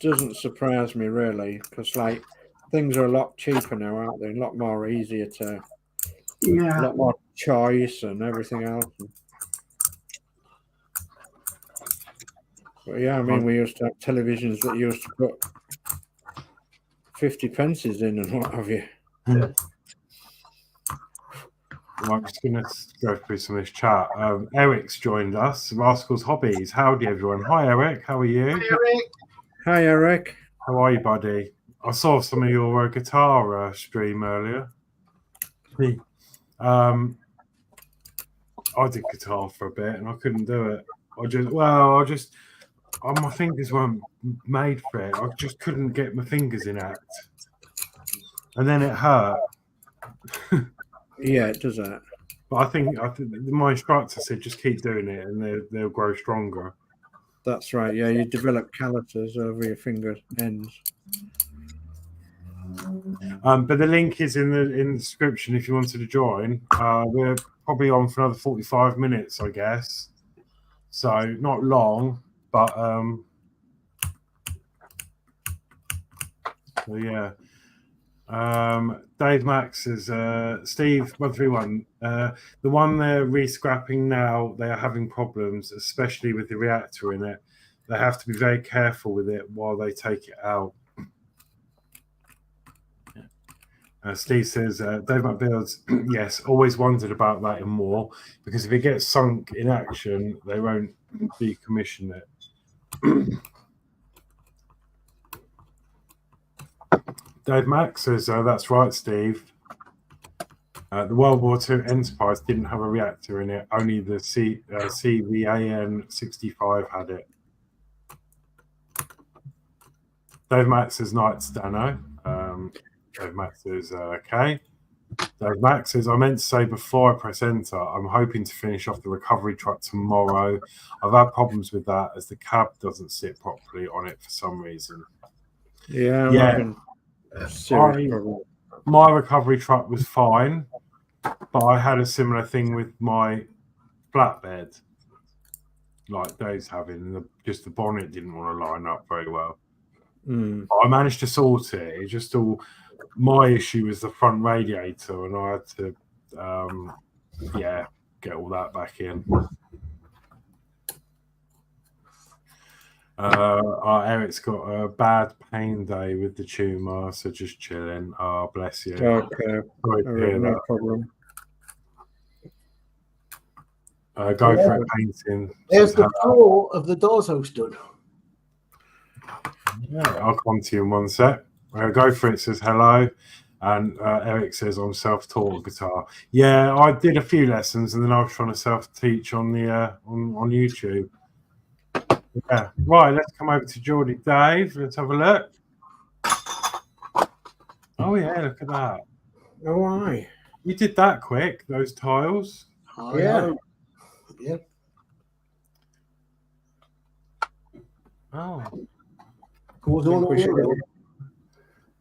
Doesn't surprise me really, because like things are a lot cheaper now, aren't they? A lot more easier to, a Yeah. lot more choice and everything else. But yeah, I mean, we used to have televisions that used to put 50 pences in and what have you. Well, I'm just going to go through some of this chat. Eric's joined us. Rascals Hobbies. Howdy, everyone. Hi, Eric. How are you? Hi, Eric. How are you, buddy? I saw some of your guitar stream earlier. I did guitar for a bit and I couldn't do it. My fingers weren't made for it. I just couldn't get my fingers in act. And then it hurt. Yeah, it does that. But I think my instructor said just keep doing it and they'll grow stronger. That's right. Yeah, you develop calluses over your finger ends. But the link is in the description if you wanted to join. We're probably on for another 45 minutes, I guess. So not long, but so yeah. Dave Max says Steve 131. The one they're re-scrapping now, they are having problems, especially with the reactor in it. They have to be very careful with it while they take it out. Steve says Dave Builds, yes, always wondered about that in war because if it gets sunk in action, they won't decommission it. Dave Max says, that's right, Steve. The World War II Enterprise didn't have a reactor in it. Only the CVAN 65 had it. Dave Max says, nights, Danno. Dave Max says, okay. Dave Max says, I meant to say before I press enter, I'm hoping to finish off the recovery truck tomorrow. I've had problems with that as the cab doesn't sit properly on it for some reason. Yeah, yeah. My recovery truck was fine, but I had a similar thing with my flatbed, like Dave's having. Just the bonnet didn't want to line up very well. I managed to sort it. It just all my issue was the front radiator, and I had to, get all that back in. Eric's got a bad pain day with the tumour, so just chilling. Oh, bless you. Okay. Sorry to hear No that. problem. Go for it, painting. There's the floor of the doll's house done. Yeah, I'll come to you in one sec. Go for it says hello, and Eric says I'm self-taught guitar. Yeah, I did a few lessons, and then I was trying to self-teach on the on YouTube. Yeah, right. Let's come over to Geordie Dave. Let's have a look. Oh yeah, look at that. Oh, aye. You did that quick. Those tiles. Yeah. Yeah. Oh. Goes all the We way should, around.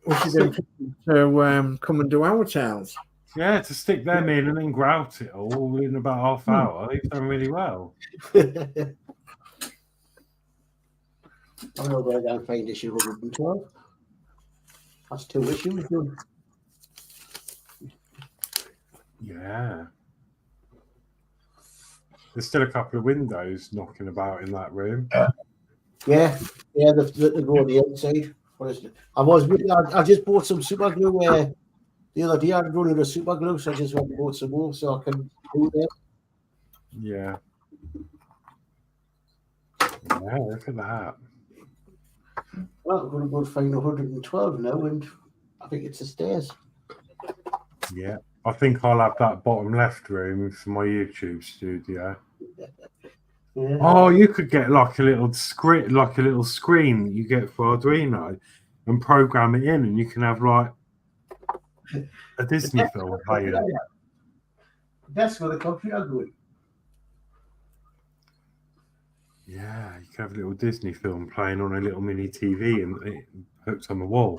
we should get to come and do our towels. Yeah, to stick them in and then grout it all in about half hour. You've done really well. I'm not going down find issue 112. That's 2 issues done. Yeah. There's still a couple of windows knocking about in that room. Yeah, the go on the outside. Honestly, I just bought some super glue the other day. I had running a super glue, so I just went and bought some more so I can do that. Yeah. Yeah, look at that. Well, I'm going to go find 112 now, and I think it's the stairs. Yeah. I think I'll have that bottom left room for my YouTube studio. Yeah. Oh, you could get like a little screen that you get for Arduino and program it in, and you can have like a Disney film playing. That's where the computer going. Yeah, you can have a little Disney film playing on a little mini TV and it hooked on the wall.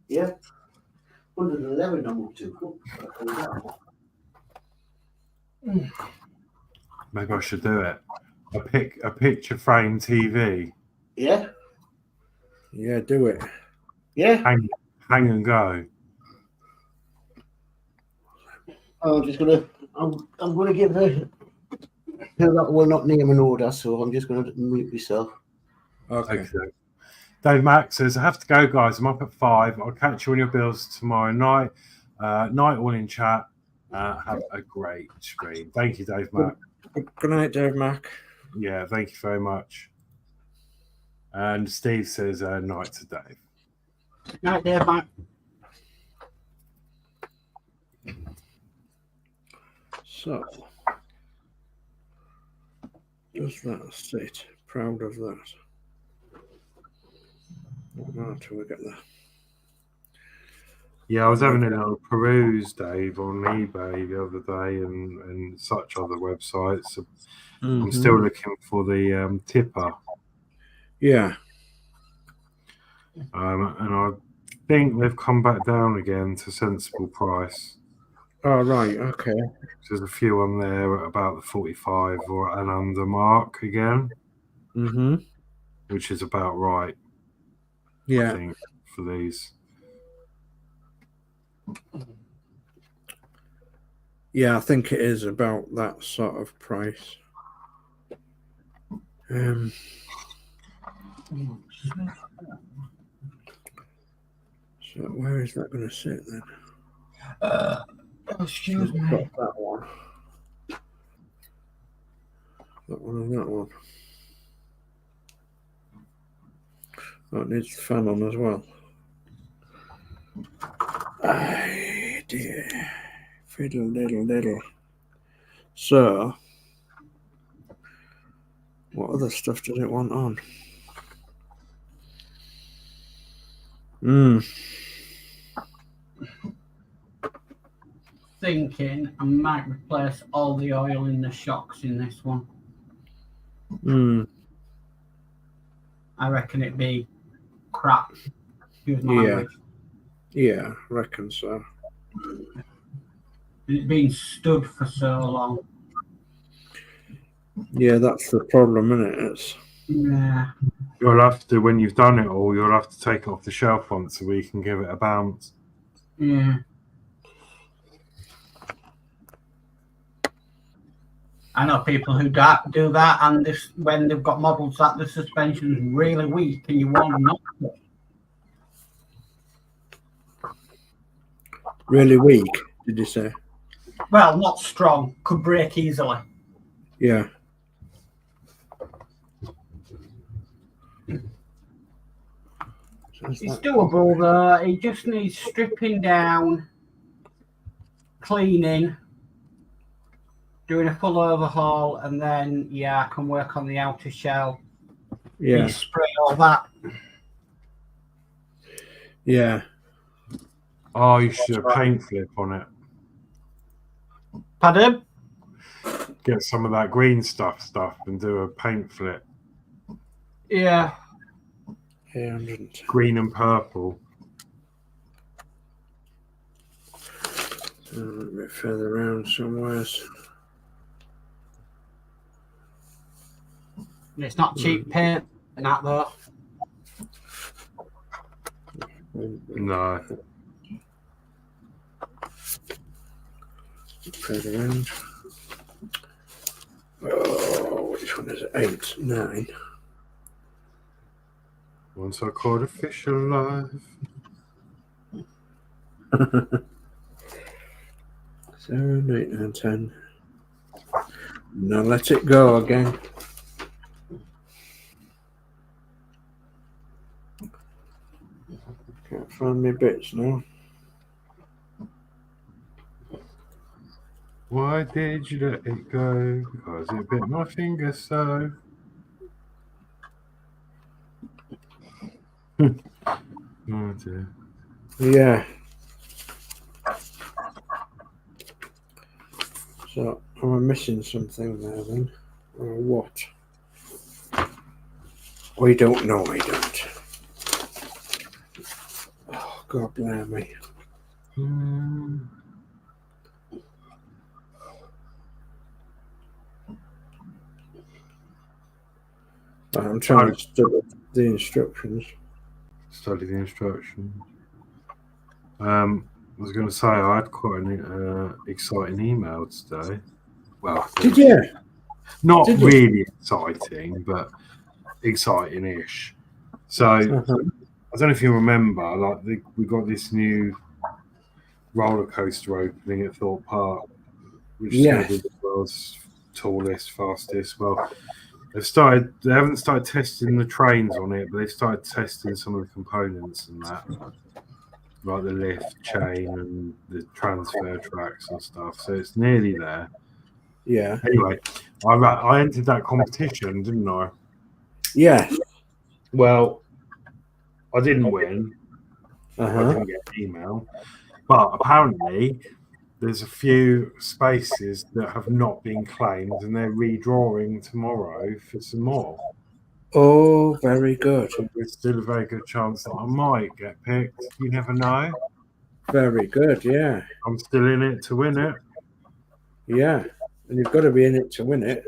Yeah. 111 number 2. Maybe I should do it. A picture frame TV. Yeah. Yeah, do it. Yeah. Hang and go. I'm gonna give her that will not name an order, so I'm just gonna mute myself. Okay. Okay. Dave Mack says, I have to go, guys. I'm up at 5. I'll catch you on your bills tomorrow night. Night all in chat. Have a great stream. Thank you, Dave Mack. Good night, Dave Mack. Yeah, thank you very much. And Steve says, night to Dave. Right there, Matt. So, does that sit? Proud of that. Not till we get there. Yeah, I was having a little peruse, Dave, on eBay the other day and such other websites. I'm still looking for the tipper. Yeah. And I think they've come back down again to sensible price. Oh, right. Okay. There's a few on there at about the 45 or an under mark again, which is about right. Yeah. I think for these. Yeah, I think it is about that sort of price. So where is that going to sit then? Excuse me. Got that one. That one and that one. That needs the fan on as well. Ay, dear. Fiddle, diddle, diddle. So, what other stuff does it want on? Thinking I might replace all the oil in the shocks in this one. I reckon it'd be crap. Excuse my language. Yeah, I reckon so. It's been stood for so long. Yeah, that's the problem, isn't it? It's... Yeah. You'll have to, when you've done it all, you'll have to take it off the shelf once a week and give it a bounce. Yeah. I know people who do that, and this when they've got models that the suspension's really weak and you want them not to. Really weak, did you say? Well, not strong, could break easily. Yeah. It's doable though. It just needs stripping down, cleaning, doing a full overhaul, and then I can work on the outer shell. Yeah. Spray all that. Yeah. Oh, you should have paint flip on it. Pardon? Get some of that green stuff and do a paint flip. Yeah. Yeah, green and purple. A bit further around somewhere. It's not cheap paint and that though. No. Further around. Oh, which one is it? 8, 9. Once I caught a fish alive. 7, 8, 9, 10. Now let it go again. Can't find my bits now. Why did you let it go? Because it bit my finger so. Oh dear. Yeah. So, am I missing something there then? Or what? We don't know, I don't. Oh, God bless me. I'm trying to study the instructions. Study the instructions. I was going to say I had quite an exciting email today. Well, did you? Not really exciting, but exciting-ish. So I don't know if you remember, like we got this new roller coaster opening at Thorpe Park, which is going to be the world's tallest, fastest. Well, they haven't started testing the trains on it, but they've started testing some of the components and that, like the lift chain and the transfer tracks and stuff. So it's nearly there. Yeah. Anyway, I entered that competition, didn't I? Yeah. Well, I didn't win. I didn't get an email. But apparently, there's a few spaces that have not been claimed, and they're redrawing tomorrow for some more. Oh, very good. So there's still a very good chance that I might get picked. You never know. Very good, yeah. I'm still in it to win it. Yeah, and you've got to be in it to win it.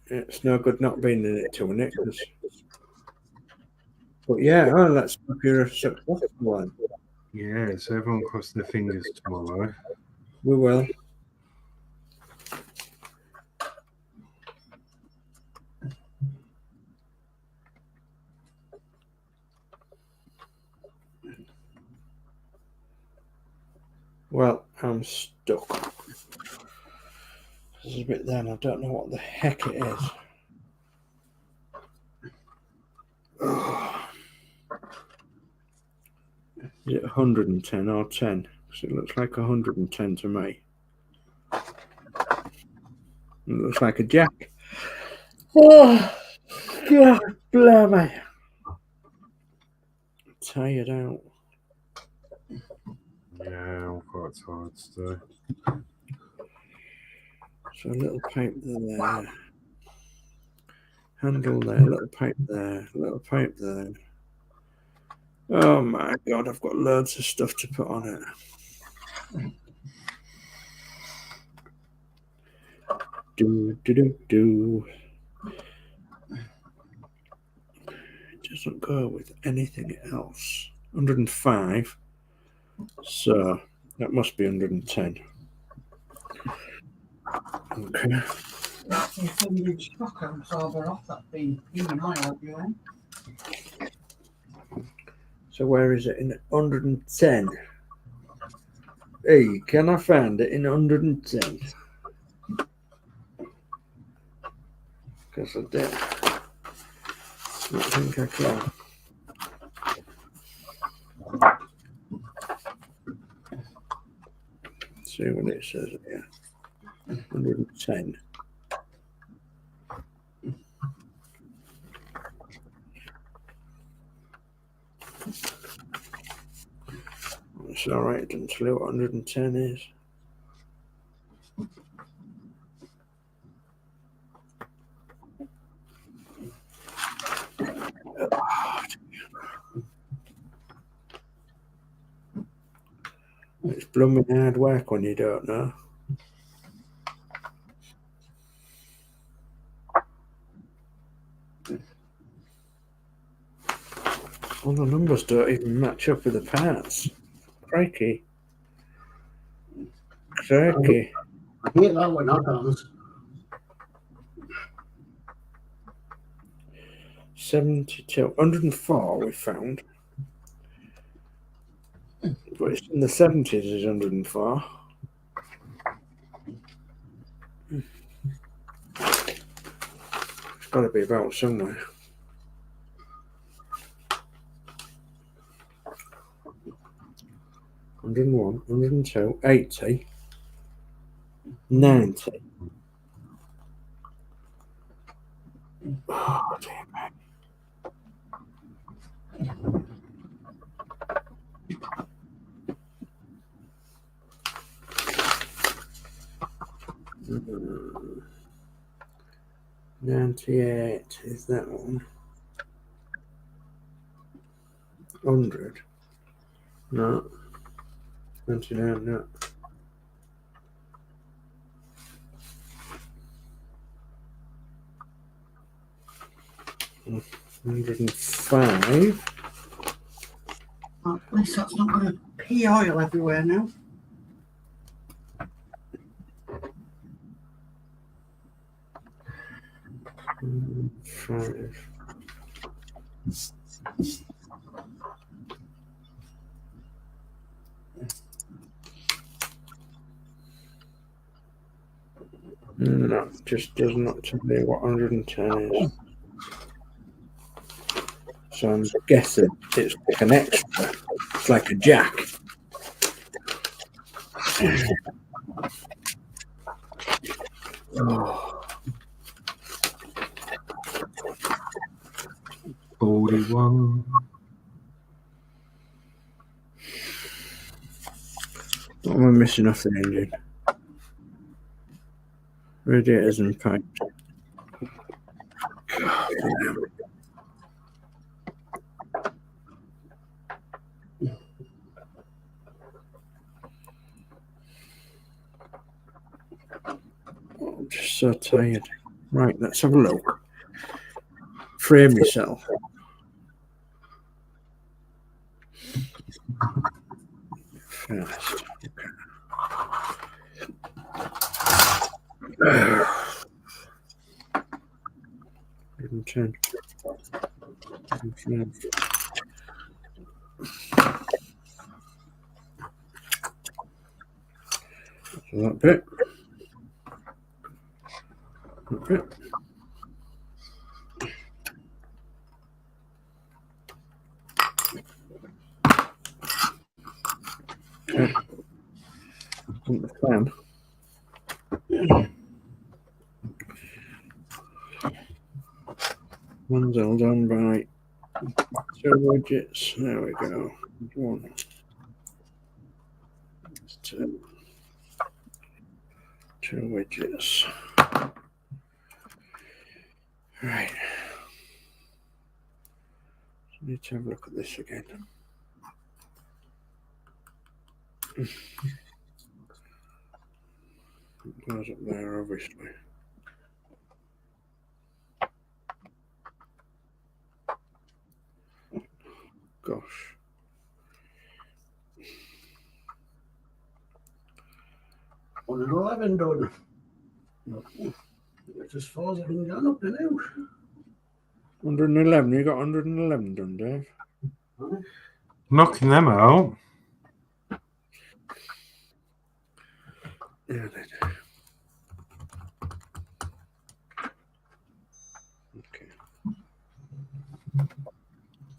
It's no good not being in it to win it. But yeah, let's hope you're a successful one. Yeah, so everyone cross their fingers tomorrow. We will. Well, I'm stuck. There's a bit there and I don't know what the heck it is. Is it 110 or 10? Because it looks like 110 to me. It looks like a jack. Oh, God, blimey. Tired out. Yeah, I'm quite tired today. So a little pipe there. Handle there, little pipe there, little pipe there. Oh my God, I've got loads of stuff to put on it. Do. It doesn't go with anything else. 105. So that must be 110. Okay. That's a thing shock absorber off that been even higher up you in. So where is it? In 110. Hey, can I find it in 110? Because I did. I think I can. See what it says here. 110. It's all right until what 110 is. It's blooming hard work when you don't know. All the numbers don't even match up with the parts. Crikey. Crikey. I hate that when that happens. 72. 104 we found. But it's in the 70s is 104. It's got to be about somewhere. $101, $102, $80, $90. Oh, dear me. 98 is that one. 100. No. 99, no. $105. At least that's not going to pee oil everywhere now. $5. No, just does not tell me what 110 is. So I'm guessing it's like an extra. It's like a jack. Oh. 41. What am I missing off the engine? Radiators and pipes. Oh, I'm just so tired. Right, let's have a look. Frame yourself. First. Okay. 110. 110. So that bit. That bit. Okay. On the fan. One's all done by 2 widgets. There we go. 1. 2. 2 widgets. Right. So need to have a look at this again. It goes up there, obviously. Gosh. On an 11 done. It's as far as I can get up to now. 111. You got 111 done, Dave. Knocking them out. Yeah, they do. Okay.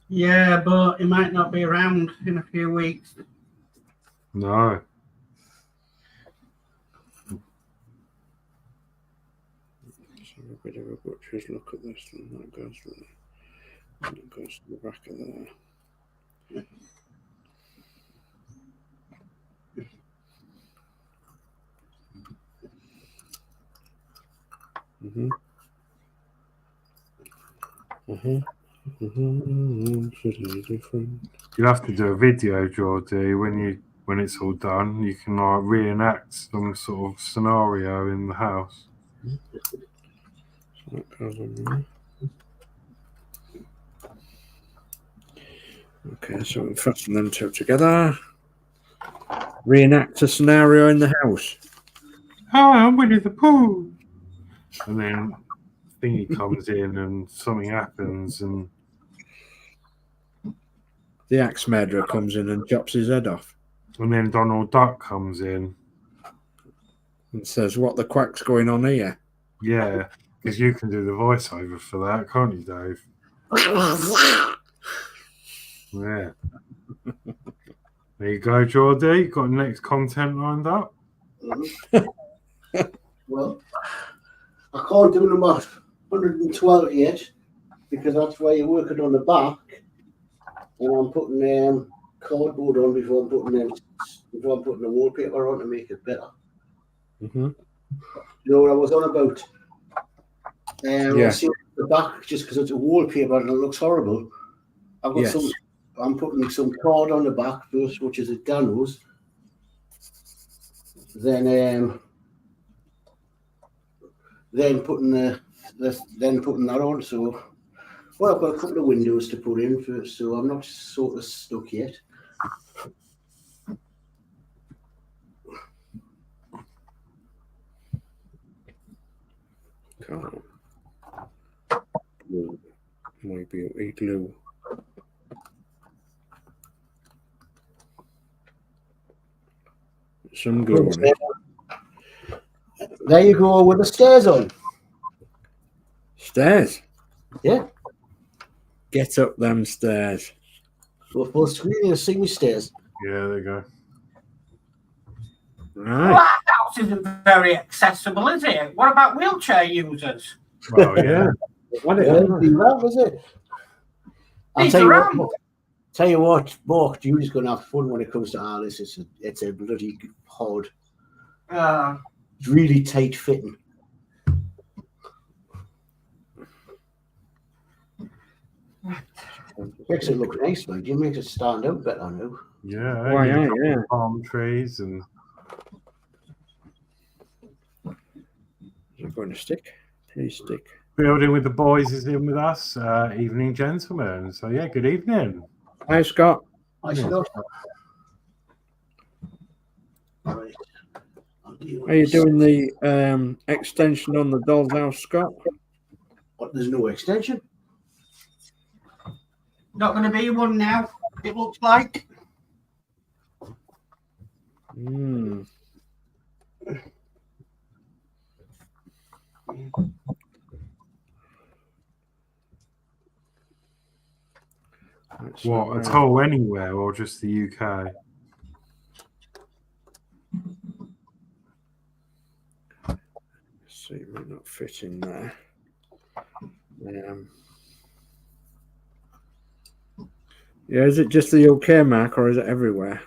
Yeah, but he might not be around in a few weeks. No. So a bit of a butcher's look at this, and that goes to the back of there. Different. You'll have to do a video, Geordie, when it's all done. You can like reenact some sort of scenario in the house. So that goes on there. Okay, so we'll fasten them two together. Reenact a scenario in the house. Hi, I'm Winnie the Pooh. And then Thingy comes in and something happens and The axe murderer comes in and chops his head off then Donald Duck comes in. and says, "What the quack's going on here?" Yeah, because you can do the voiceover for that, can't you, Dave? Yeah. There you go, Geordie. Got next content lined up. Well, I can't do number 112 yet because that's where you're working on the back, and I'm putting cardboard on before I'm putting the wallpaper on to make it better. You know what I was on about? Yeah. I see the back just because it's a wallpaper and it looks horrible. I've got Yes. I'm putting some card on the back first, which is a Danno's. Then putting that on. So, well, I've got a couple of windows to put in first, so I'm not sort of stuck yet. Can't. Maybe a glue. Some glue on it. There you go with the stairs on. Stairs. Yeah. Get up them stairs. So full screen, you'll see me stairs. Yeah, there you go. Right. Well, that house isn't very accessible, is it? What about wheelchair users? Well, yeah. What Yeah, that was it. I'll These tell you around. what, Mark, Julie's going to have fun when it comes to Alice. It's a bloody hard, it's really tight fitting. Makes it look nice, man. It makes it stand out better now. Yeah. Why, you've got yeah. palm trees and Is it going to stick? Please stick. Building with the boys is in with us. Evening, gentlemen. So, yeah, good evening. Hi, Scott. I should have. Right. Are you doing the extension on the doll's house, Scott? What, there's no extension? Not going to be one now, it looks like. Hmm. What, at all anywhere or just the UK? See, it might not fit in there. Yeah, is it just the UK, Mark, or is it everywhere?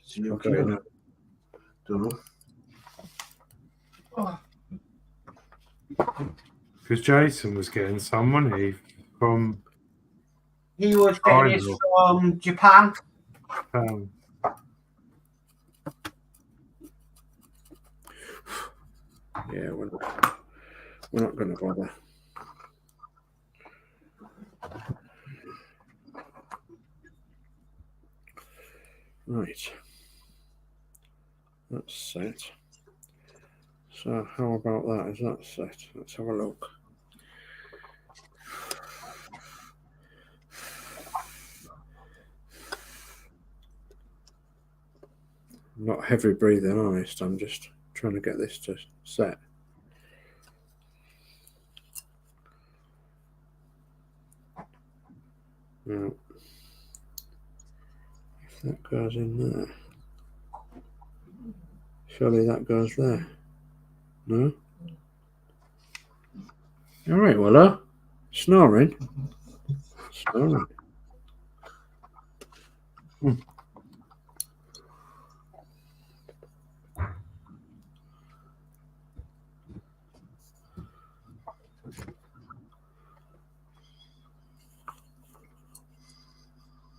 It's in Okay, UK. no. Don't know. Because Jason was getting some money from He was getting his China. from Japan. Yeah, we're not going to bother. Right. That's set. So So how about that? Is that set? Let's have a look. I'm not heavy breathing, honest. I'm just trying to get this to set. Now, if that goes in there, surely that goes there. No? All right, well, snoring. Snoring.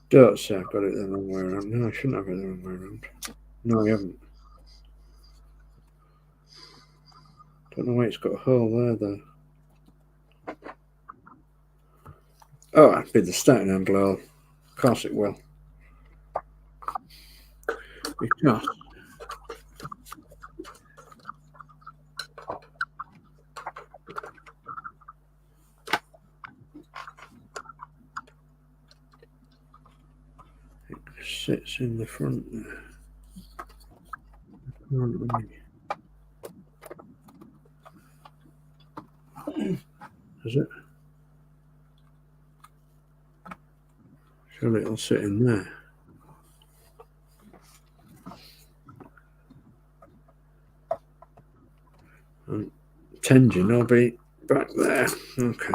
Don't say I've got it the wrong way around. No, I shouldn't have it the wrong way around. No, I haven't. Don't know why it's got a hole there, though. Oh, it'd be the starting angle hole. Of course it will. Because it sits in the front there. Is it? Surely it'll sit in there. And tangent will be back there. Okay.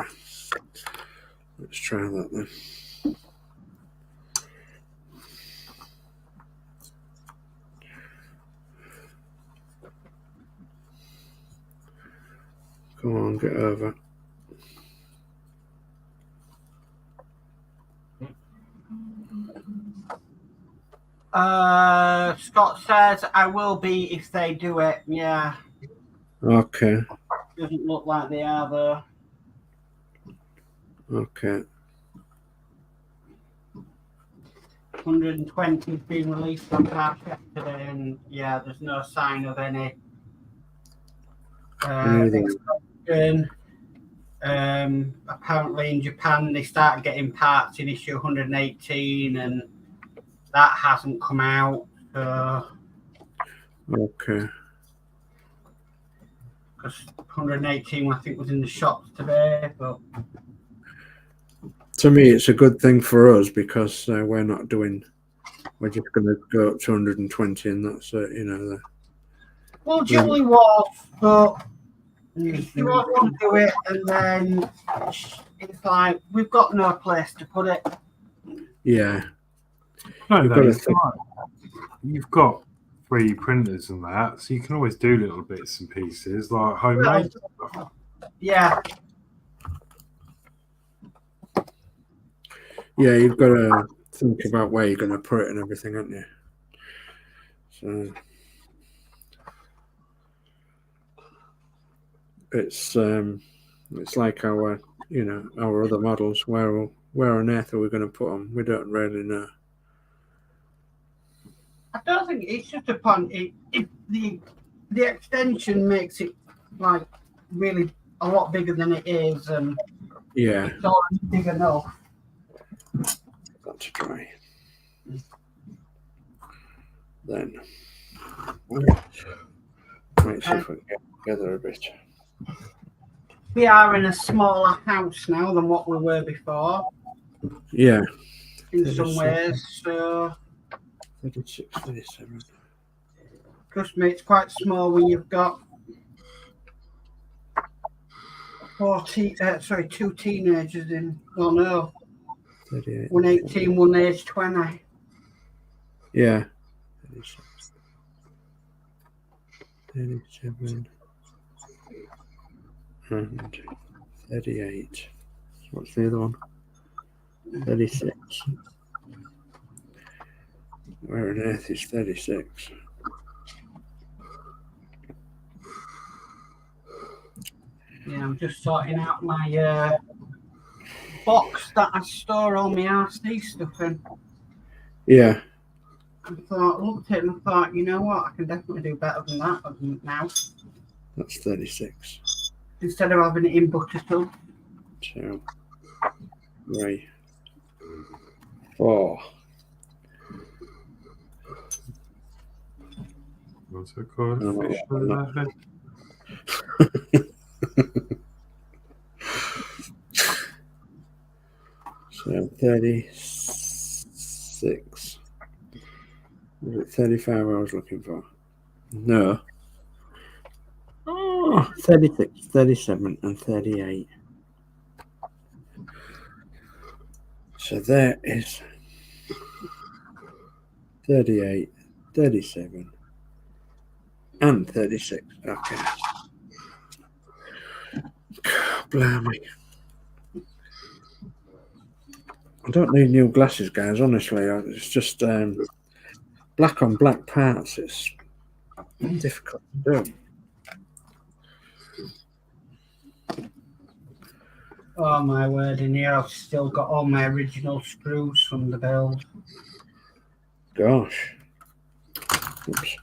Let's try that then. Come on, get over. Scott says I will be if they do it. Yeah. Okay. Doesn't look like they are though. Okay. 120 has been released on Craft today, and yeah, there's no sign of any expansion. Apparently in Japan they started getting parts in issue 118, and that hasn't come out. Okay. Because 118 I think was in the shops today, but to me it's a good thing for us because we're not doing. We're just going to go up to 120, and that's it. You know. Well, Julie was, but she was going to do it, and then it's like we've got no place to put it. Yeah. No, you've got 3D printers and that, so you can always do little bits and pieces like homemade stuff. Yeah. Yeah, you've got to think about where you're going to put it and everything, haven't you? So it's like our, you know, our other models. Where on earth are we going to put them? We don't really know. I don't think it's just a pun. If the extension makes it like really a lot bigger than it is, and yeah, it's already big enough. Got to try. Then let's see if we can get together a bit. We are in a smaller house now than what we were before. Yeah, in some ways. So 36, 37. Trust me, it's quite small when you've got 2 teenagers in. Well, no, 38. one 18, one age 20. Yeah. 36, 37, and 38. What's the other one? 36. Where on earth is 36? Yeah, I'm just sorting out my box that I store all my RC stuff in. Yeah. I thought, looked at it and I thought, you know what, I can definitely do better than that now. That's 36. Instead of having it in buttertub. 2, 3, 4. What's it called? No, Fish with a head? So 36. Was it 35 I was looking for? No. Oh, 36, 37, and 38. So there is 38, 37, and 36. Okay. Blimey. I don't need new glasses, guys, honestly. It's just black on black parts. It's difficult to do. Oh my word, in here I've still got all my original screws from the build. Gosh. Oops.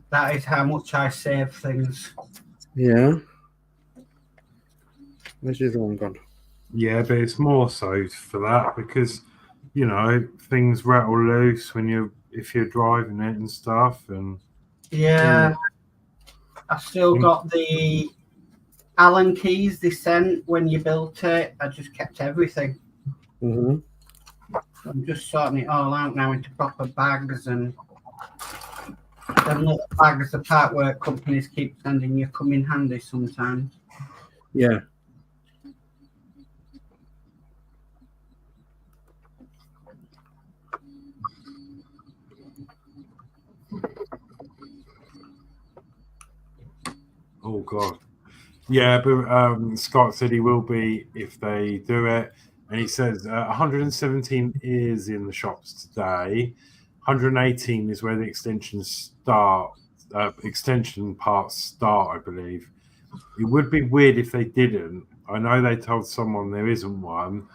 That is how much I save things. Yeah. Where's the other one gone? Yeah, but it's more so for that because, you know, things rattle loose if you're driving it and stuff. And yeah, I've still got the Allen keys they sent when you built it. I just kept everything. Mm-hmm. I'm just sorting it all out now into proper bags, and them little bags the Partwork companies keep sending you come in handy sometimes. Yeah. oh god, yeah. But Scott said he will be if they do it, and he says 117 is in the shops today. 118 is where the extensions start. Extension parts start, I believe. It would be weird if they didn't. I know they told someone there isn't one,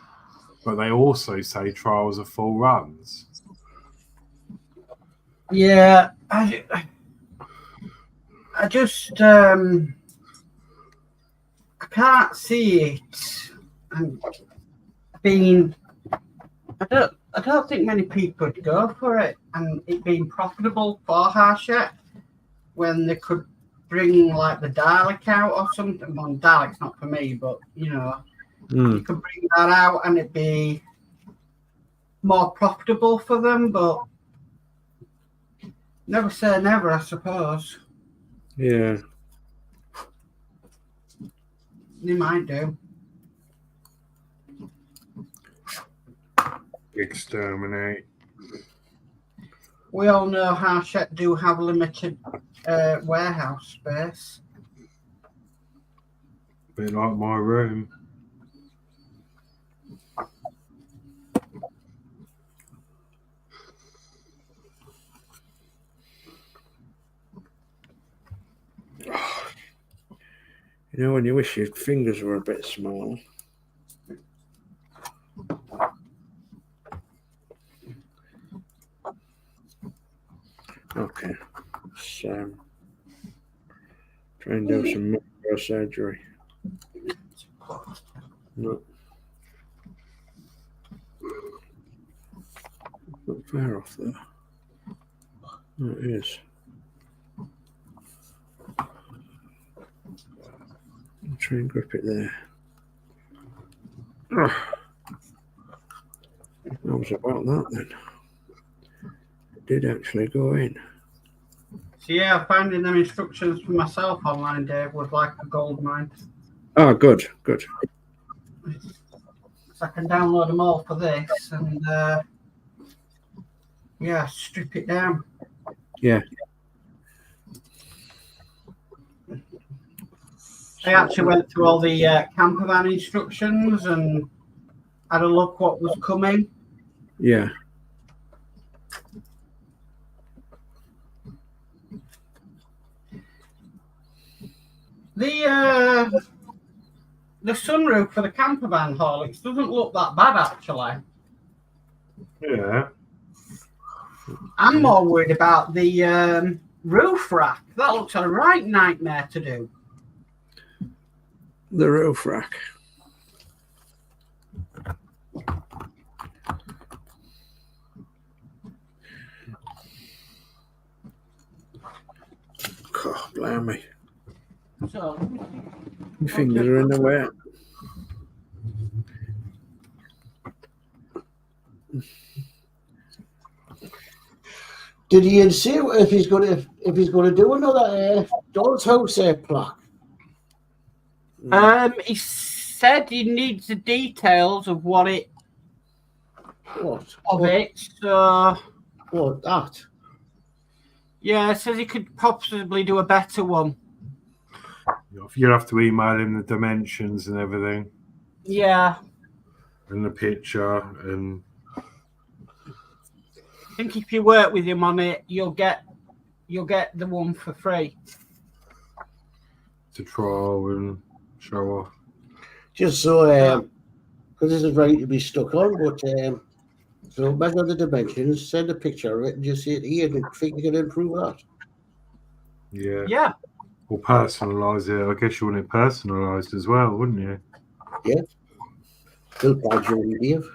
but they also say trials are full runs. Yeah, I just I can't see it. And I don't think many people would go for it, and it being profitable for Hachette when they could bring like the Dalek out or something. Well, Dalek's not for me, but you know, you could bring that out and it'd be more profitable for them. But never say never, I suppose. Yeah. They might do. Exterminate. We all know Hachette do have limited warehouse space. Bit like my room. You know, when you wish your fingers were a bit smaller. Okay. So, try and do some microsurgery. No. Not far off there. No, it is. I'll try and grip it there. Oh. That was about that then. It did actually go in. So yeah, finding them instructions for myself online, Dave, was like a gold mine. Oh, good, good. So I can download them all for this and yeah, strip it down. Yeah. I actually went through all the camper van instructions and had a look what was coming. Yeah. The sunroof for the camper van Horlixs doesn't look that bad actually. Yeah. I'm more worried about the roof rack. That looks a right nightmare to do. the roof rack. God, blimey. So, My fingers are in the way. Did he say if he's going to do another doll's house plaque? he said he needs the details of what it So What that? yeah, it says he could possibly do a better one. You'll have to email him the dimensions and everything, Yeah, and the picture, and I think if you work with him on it, you'll get the one for free. to trial and show off. Just so, because this is ready to be stuck on, but so measure the dimensions, send a picture of it, and just see it here, and think you can improve that. Yeah. Yeah. Or personalise it. I guess you want it personalised as well, wouldn't you? Yeah. Built by Geordie Dave.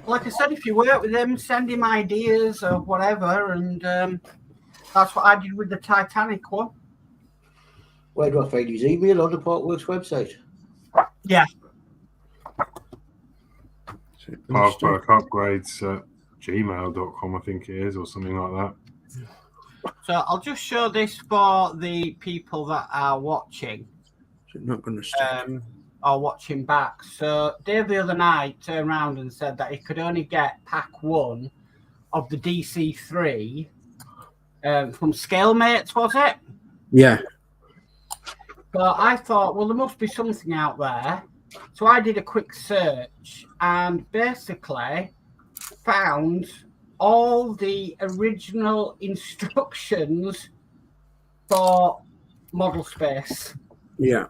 Like I said, if you work with him, send him ideas or whatever, and that's what I did with the Titanic one. Where do I find his email? On the Partworks website. Yeah. Partwork upgrades at gmail.com, I think it is, or something like that. So I'll just show this for the people that are watching. Is it not going to stick? Or watching back. So Dave the other night turned around and said that he could only get pack 1 of the DC3 from Scalemates, was it? Yeah. But I thought, well, there must be something out there. So I did a quick search and basically found all the original instructions for Model Space. Yeah.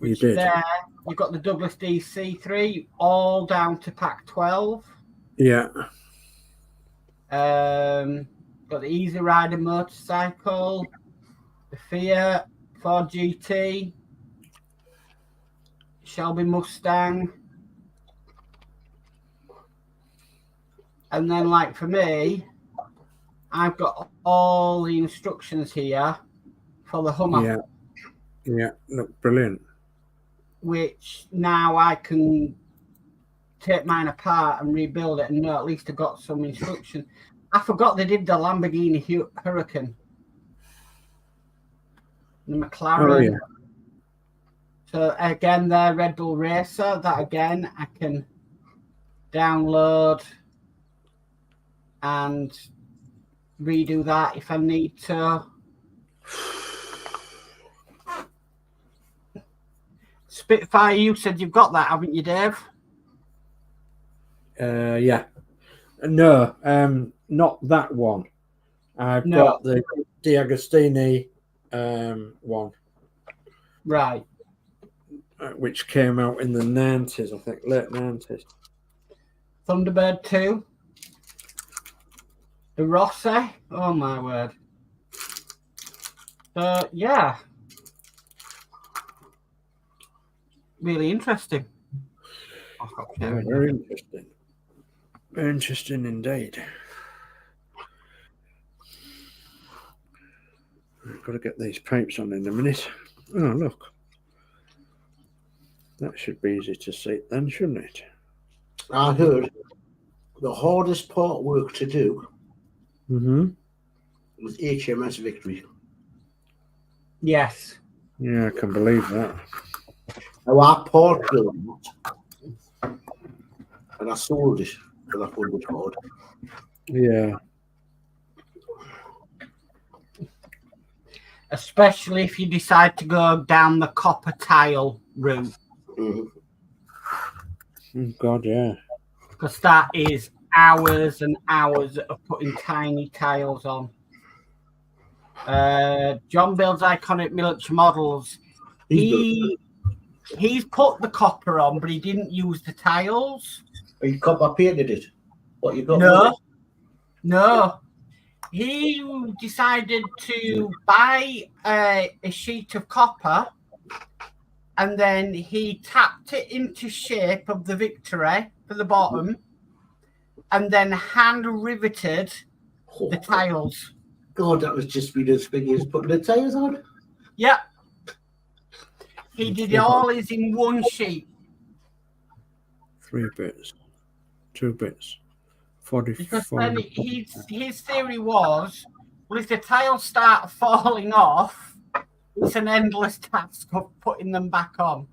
You did. There, you've got the Douglas DC3 all down to pack 12. Yeah. Got the Easy Rider motorcycle, the Fiat, Ford GT, Shelby Mustang. And then, like for me, I've got all the instructions here for the Hummer. Yeah. Yeah. Look brilliant. Which now I can take mine apart and rebuild it and know at least I got some instruction. I forgot they did the Lamborghini Hurricane. The McLaren. Oh, yeah. So again, they're Red Bull Racer. That again, I can download and redo that if I need to. Spitfire, you said you've got that, haven't you, Dave? Yeah. No, not that one. I've got the D'Agostini one. Right. Which came out in the 90s, I think, late 90s. Thunderbird 2. The Rossi. Oh, my word. Yeah. Really interesting. Yeah, very interesting. Very interesting indeed. I've got to get these pipes on in a minute. Oh, look. That should be easy to see then, shouldn't it? I heard the hardest part work to do was HMS Victory. Yes. Yeah, I can believe that. Now I part built it and I sold it because I found it hard. Yeah. Especially if you decide to go down the copper tile route. Mm-hmm. Oh, God, yeah. Because that is hours and hours of putting tiny tiles on. John Builds Iconic Military Models. He's put the copper on, but he didn't use the tiles. You copper painted it. What you got? No. he decided to buy a sheet of copper, and then he tapped it into shape of the Victory for the bottom, and then hand riveted the tiles. God, that was just been as big as putting the tiles on. Yep. He did it all is in one sheet. 3 bits, 2 bits, 44. Because then his theory was, well, if the tiles start falling off, it's an endless task of putting them back on.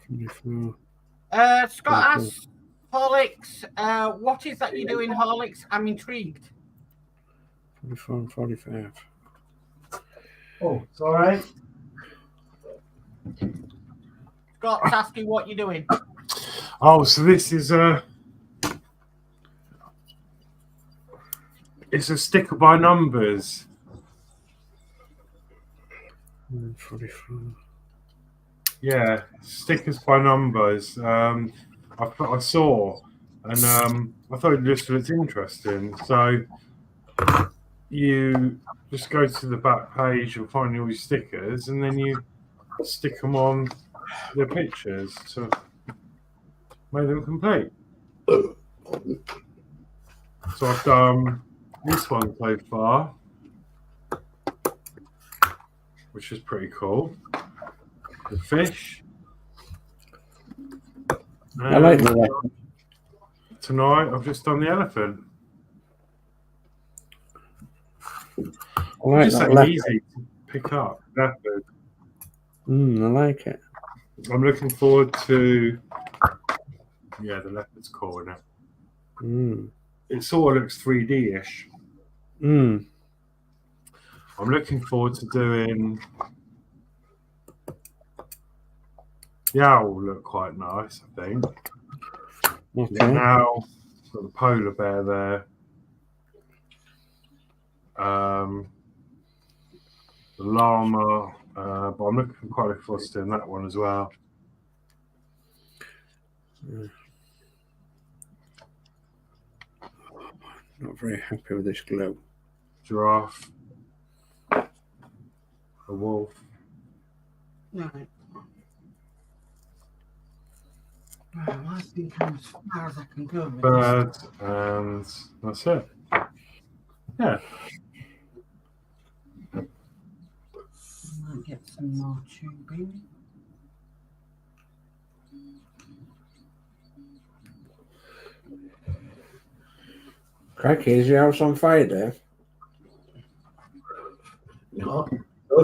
24. Scott asks, Horlixs, what is that you're doing, Horlixs? I'm intrigued. 44 and 45. Oh, it's all right. Scott's asking what you're doing. Oh, so this is it's a sticker by numbers. 44. Yeah, stickers by numbers. I saw, and I thought it just looked interesting. So you just go to the back page and find all your stickers, and then you stick them on the pictures to make them complete. So I've done this one so far, which is pretty cool. The fish. I like that. Tonight I've just done the elephant. I like Just that so leopard. easy to pick up. Leopard. I like it. I'm looking forward to. Yeah, the leopard's cool, isn't it? It sort of looks 3D-ish. I'm looking forward to doing. The owl will look quite nice, I think. Okay. The owl, got the polar bear there. The llama, but I'm looking quite forward to doing that one as well. Not very happy with this glue. Giraffe, a wolf. Right. Well, I think I'm as far as I can go with Bird, and that's it. Yeah. this. I might get some more tubing. Cracky, is your house on fire, Dave? No,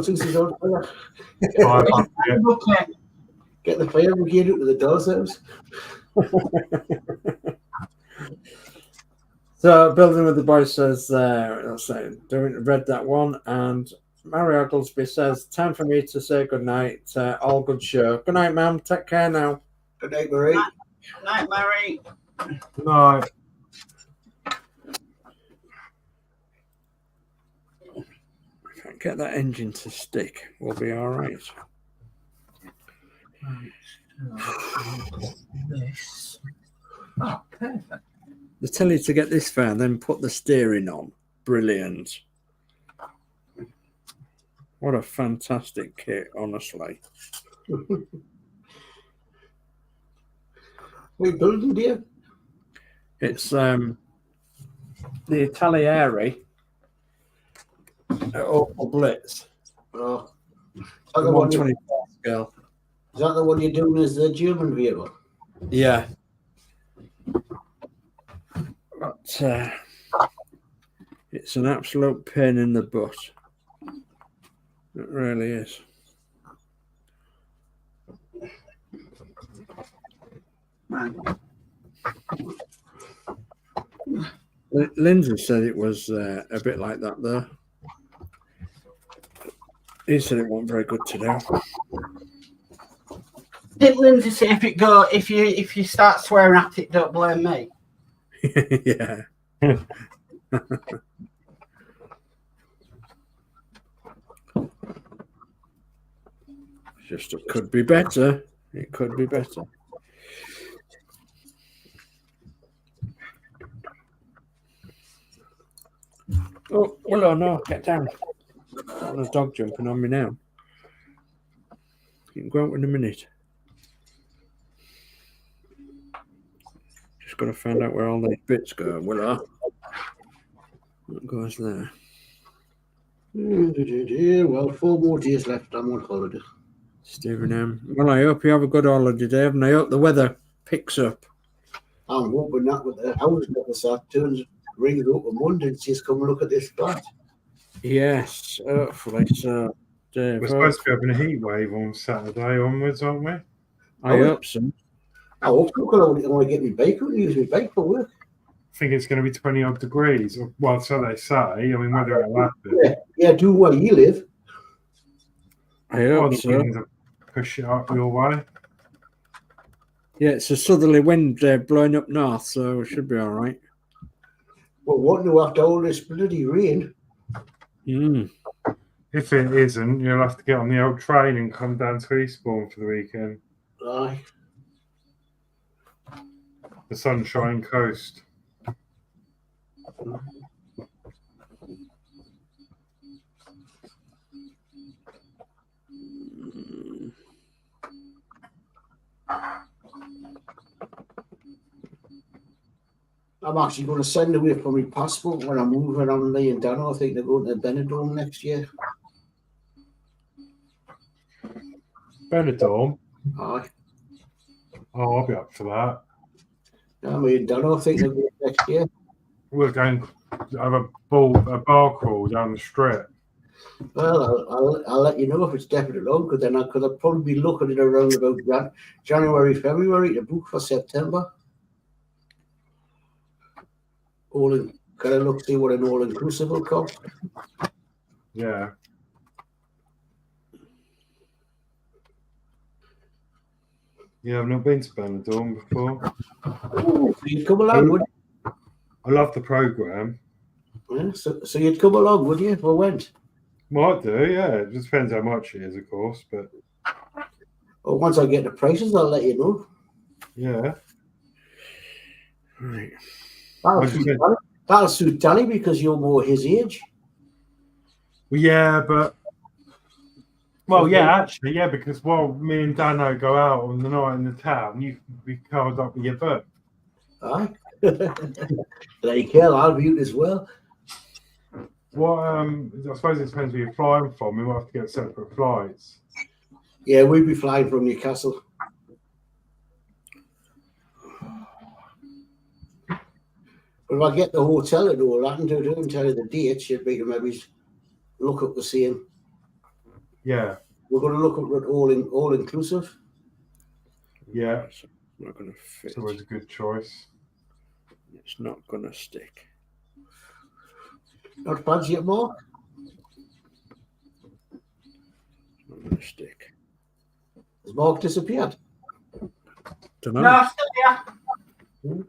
since he's on fire. Okay. Get the fire brigade up to the door's house. So, Building with the Boys says, read that one, and Mary Oglesby says, time for me to say good night. All good show. Good night, ma'am. Take care now. Good night, Marie. Good night, Mary. No. If I can get that engine to stick, we'll be all right. This. Oh, perfect. They tell you to get this far, then put the steering on. Brilliant. What a fantastic kit, honestly. What building, dear? It's the Italieri Opel Blitz. Oh, is The that the one 124 scale. is that the one you're doing as the German vehicle? Yeah. But it's an absolute pain in the butt. It really is. Lindsey said it was a bit like that there. He said it wasn't very good today. Did Lindsay say if you start swearing at it, don't blame me? Yeah. Just it could be better. It could be better. Oh, well, no, get down. There's a dog jumping on me now. You can go out in a minute. Just got to find out where all these bits go. Willow. What goes there? Well, 4 more days left. I'm on holiday. Stephen M. Well, I hope you have a good holiday, Dave, and I hope the weather picks up. I'm hoping that with the house never turns, rings up on Monday and says, come look at this flat. Yes, hopefully so. Dave, We're supposed to be having a heat wave on Saturday onwards, aren't we? I hope so. I hope so, because I want to get my bike out and use my bike for work. I think it's going to be 20 odd degrees. Well, so they say. I mean, whether it'll happen. Yeah, do where you live. I hope The so. wind to push it up your way. Yeah, it's a southerly wind blowing up north, so it should be all right. Well, what do after all this bloody rain? If it isn't, you'll have to get on the old train and come down to Eastbourne for the weekend. Aye. The Sunshine Coast. I'm actually going to send away for my passport when I'm moving on me and Danno. I think they're going to Benidorm next year. Benidorm? Aye. Oh, I'll be up for that. Yeah, me and Danno, I think they're going next year. We're going to have a bar crawl down the strip. Well, I'll let you know if it's definitely on, because then I'll probably be looking at around about January, February to book for September. Can I look see what an all-inclusive will cost? Yeah. Yeah, I've not been to Benidorm before. Oh, so you'd come along, would you? I love the programme. Yeah, so you'd come along, would you, or went? Might do, yeah. It just depends how much it is, of course, but... Well, once I get the prices, I'll let you know. Yeah. Right. That'll suit Danny because you're more his age. Well, yeah, but... Well, yeah, actually, yeah, because while me and Danno go out on the night in the town, you can be curled up with your book. Aye. Like hell, I'll mute as well. Well, I suppose it depends where you're flying from. We might have to get separate flights. Yeah, we'll be flying from Newcastle. But if I get the hotel and all that and do and tell you the date, should be to maybe look up the same. Yeah. We're going to look at all inclusive. Yeah. It's not going to fit. It's always a good choice. It's not going to stick. Not fancy it, Mark? It's not going to stick. Has Mark disappeared? Don't know. No, still here.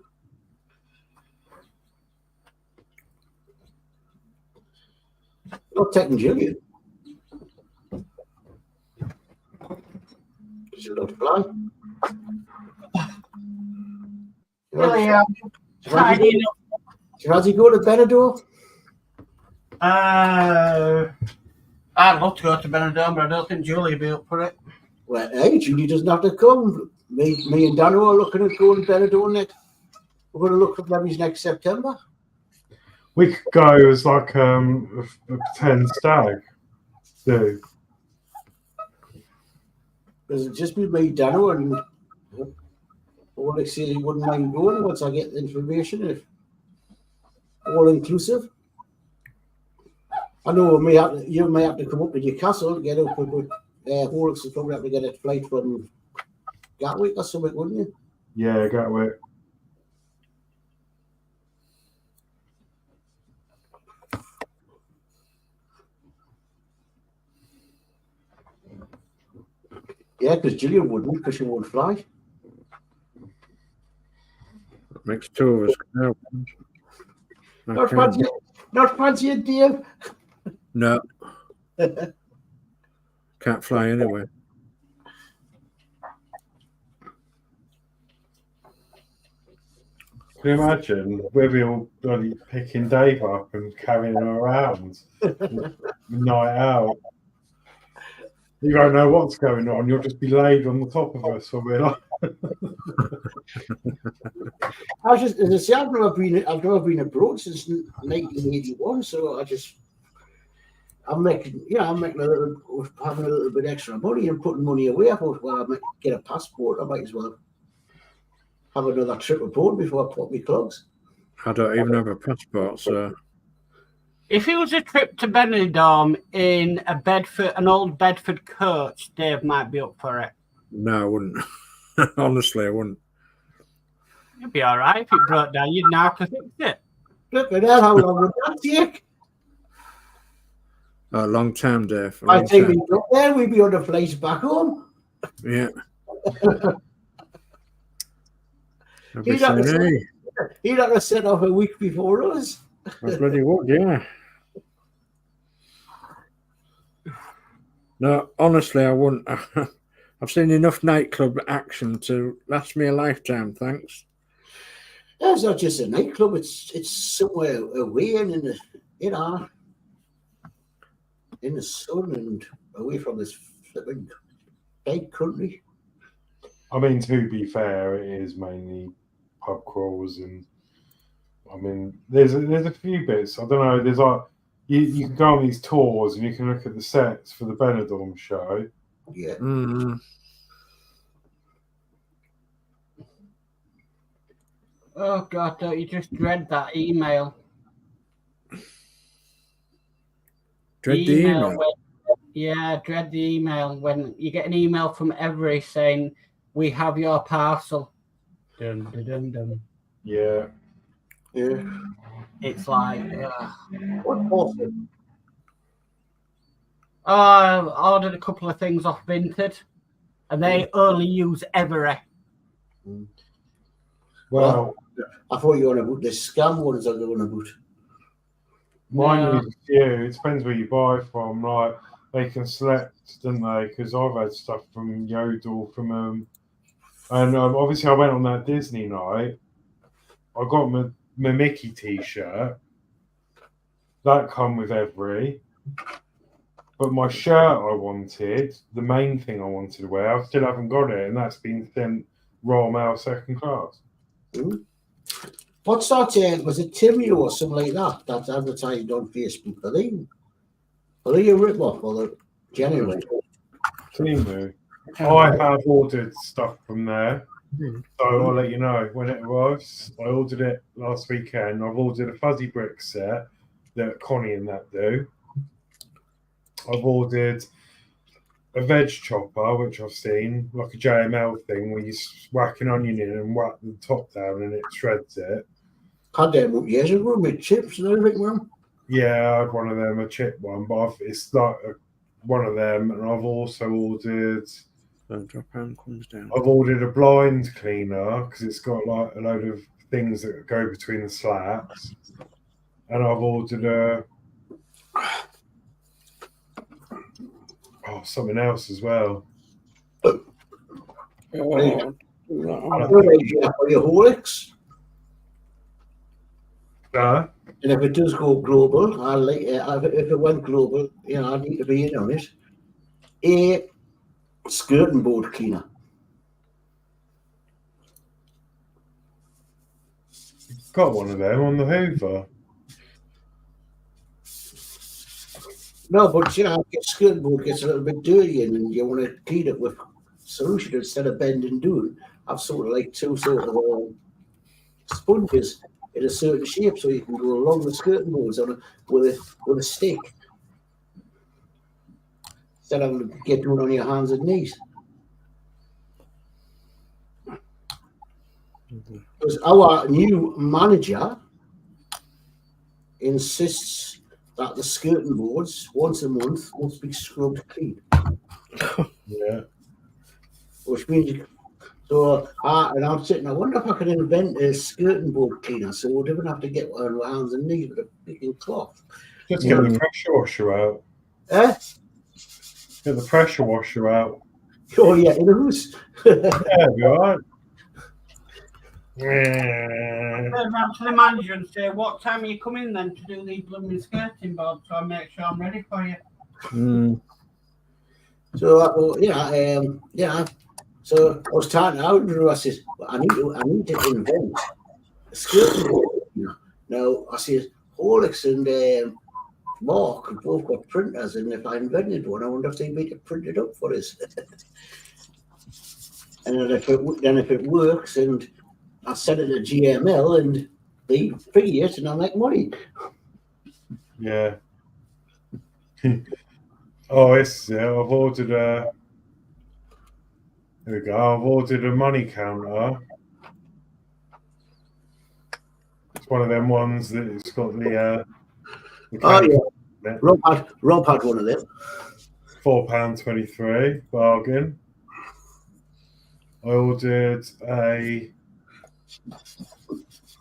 Not taking Gillian. She's not fly. Gillian, Has he go to Benidorm? I'd love to go to Benidorm, but I don't think Julie will be up for it. Well, hey, Julie doesn't have to come. Me and Danno are looking at going to Benidorm next. We're going to look at maybe next September. We could go as like a pretend stag. Do. Because it'd just be me, Danno, and Horlixs said he wouldn't mind going once I get the information. If all inclusive. I know you may have to come up to Newcastle to get up, but Horlixs will probably have to get a flight from Gatwick or something, wouldn't you? Yeah, Gatwick. Yeah, because Gillian wouldn't, because she won't fly. Makes two of us. No. Not fancy it, Dave. No. Can't fly anywhere. Can you imagine? We'll be all bloody picking Dave up and carrying him around night out. You don't know what's going on. You'll just be laid on the top of us for we're like. I've never been abroad since 1981, so I'm making having a little bit extra money and putting money away. I thought, well, I might get a passport. I might as well have another trip abroad before I put my clogs. I don't even have a passport, so. If it was a trip to Benidorm in an old Bedford coach, Dave might be up for it. No, I wouldn't. Honestly, I wouldn't. It'd be all right if it broke down. You'd know how to fix it. Look at that! How long would that take? A long time, Dave. I think we'd got there. We'd be on the place back home. Yeah. He'd have to set off a week before us. I bloody would, yeah. No, honestly, I wouldn't. I've seen enough nightclub action to last me a lifetime, thanks. Yeah, it's not just a nightclub, it's somewhere away and in the sun and away from this flipping big country. I mean, to be fair, it is mainly pub crawls, and I mean, there's a few bits. I don't know. There's like you can go on these tours and you can look at the sets for the Benidorm show. Yeah. Mm-hmm. Oh God, don't you just dread that email? Dread the email? Yeah, dread the email when you get an email from Every saying, "We have your parcel." Dun, dun, dun, dun. Yeah. Yeah. It's like, What awful. I ordered a couple of things off Vinted, and they only use Every. Well, I thought you were on about the scam ones I'm going about. mine use a few. It depends where you buy from. Like they can select, don't they? Because I've had stuff from Yodel, from and obviously I went on that Disney night. I got my Mcck t-shirt. That come with Every. But my shirt I wanted, the main thing I wanted to wear, I still haven't got it, and that's been sent Royal Mail second class. Mm. What's that? Was it Timmy or something like that? That's advertised on Facebook. Are they a rip-off or the genuine? Timu. I have ordered stuff from there, so I'll let you know when it arrives. I ordered it last weekend. I've ordered a fuzzy brick set that Connie and that do. I've ordered a veg chopper, which I've seen, like a JML thing, where you whack an onion in and whack the top down and it shreds it. Had them years ago with chips and everything, man. Yeah, I had one of them, a chip one, but it's like one of them, and I've also ordered. Drop hand comes down. I've ordered a blind cleaner because it's got like a load of things that go between the slats, and I've ordered something else as well. Are your Horlixs? And if it does go global, if it went global, I need to be in on it. A skirting board cleaner. Got one of them on the Hoover. No, but skirting board gets a little bit dirty and you want to clean it with solution instead of bend and doing. I've sort of like two sort of sponges in a certain shape so you can go along the skirting boards with a stick. Instead of having to get doing on your hands and knees. Because our new manager insists that the skirting boards once a month must be scrubbed clean. Yeah. Which means and I'm sitting, I wonder if I could invent a skirting board cleaner so we wouldn't have to get on our hands and knees with a picking cloth. Just get the pressure washer out. Get the pressure washer out. Oh yeah, in a house. Yeah, be alright. Yeah. Turn round to the manager and say, what time are you coming then to do the blooming skirting board so I make sure I'm ready for you? Mm. So so I was talking out and I says, well, I need to invent a skirting board. Now I says Horlixs and Mark have both got printers, and if I invented one, I wonder if they'd make it printed up for us. And then if it works, and I set it to GML, and they figure it, and I make money. Yeah. Oh, it's I've ordered a. There we go. I've ordered a money counter. It's one of them ones that it's got the Oh yeah, Rob had one of them. £4.23 bargain. I ordered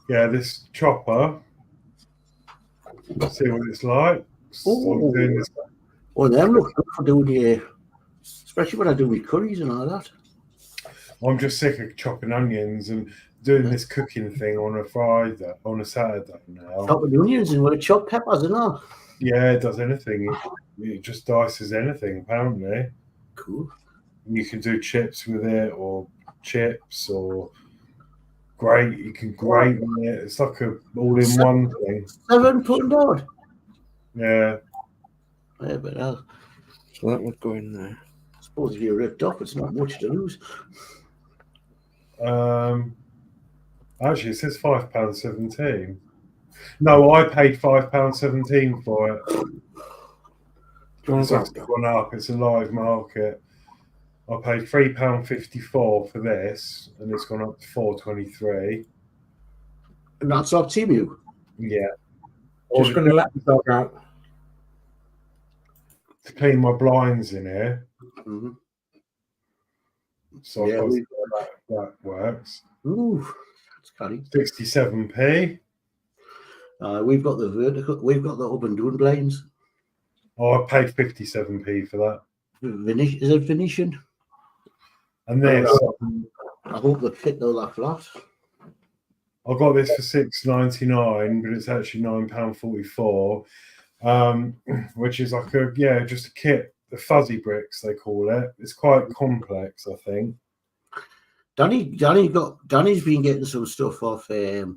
this chopper. Let's see what it's like. So I'm doing this. Well, them look good for doing especially when I do my curries and all that. I'm just sick of chopping onions and doing this cooking thing on a Saturday now. Chopping onions and with chopped peppers and all. Yeah, it does anything. It just dices anything, apparently. Cool. And you can do chips with it, or chips, or grate. You can grate on it. It's like a all-in-one thing. £7 Yeah. Yeah, but So that would go in there. I suppose if you're ripped off, it's not much to lose. Actually, it says £5.17. No, I paid £5.17 for it. It's actually gone up. It's a live market. I paid £3.54 for this, and it's gone up to £4.23. And that's up to you. Yeah. Just going to let the dog out. To clean my blinds in here. Mm-hmm. So Yeah, that works. Ooh, that's cunning. 67p. We've got the vertical. We've got the up and down blinds. Oh, I paid 57p for that. Is it Venetian? And this, I hope they fit all that flat. I got this for £6.99, but it's actually £9.44, which is like just a kit. The fuzzy bricks they call it. It's quite complex, I think. Danny's been getting some stuff off. Is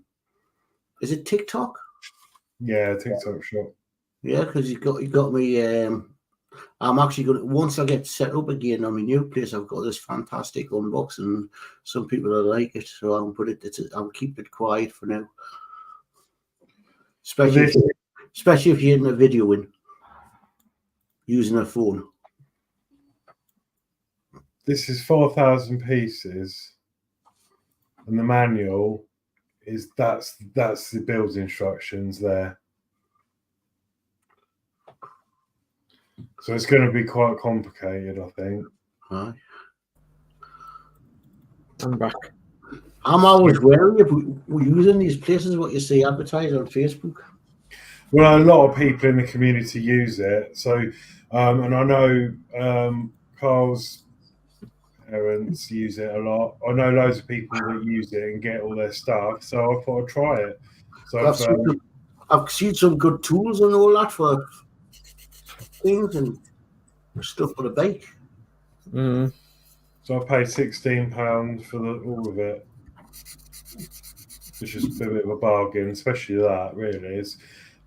it TikTok? Yeah, TikTok shop. Yeah, because he got me. I'm actually going to, once I get set up again on my new place, I've got this fantastic unboxing. Some people don't like it, so I'll keep it quiet for now. Especially if you're in a video using a phone. This is 4,000 pieces, and the manual is that's the build instructions there. So it's going to be quite complicated, I think. Right. I'm back. I'm always wary if we're using these places, what you see advertised on Facebook. Well, a lot of people in the community use it. So, and I know Carl's parents use it a lot. I know loads of people that use it and get all their stuff. So I thought I'd try it. So I've seen some good tools and all that for things and stuff for the bike. Mm. So I paid £16 for all of it, which is a bit of a bargain, especially that. Really, it's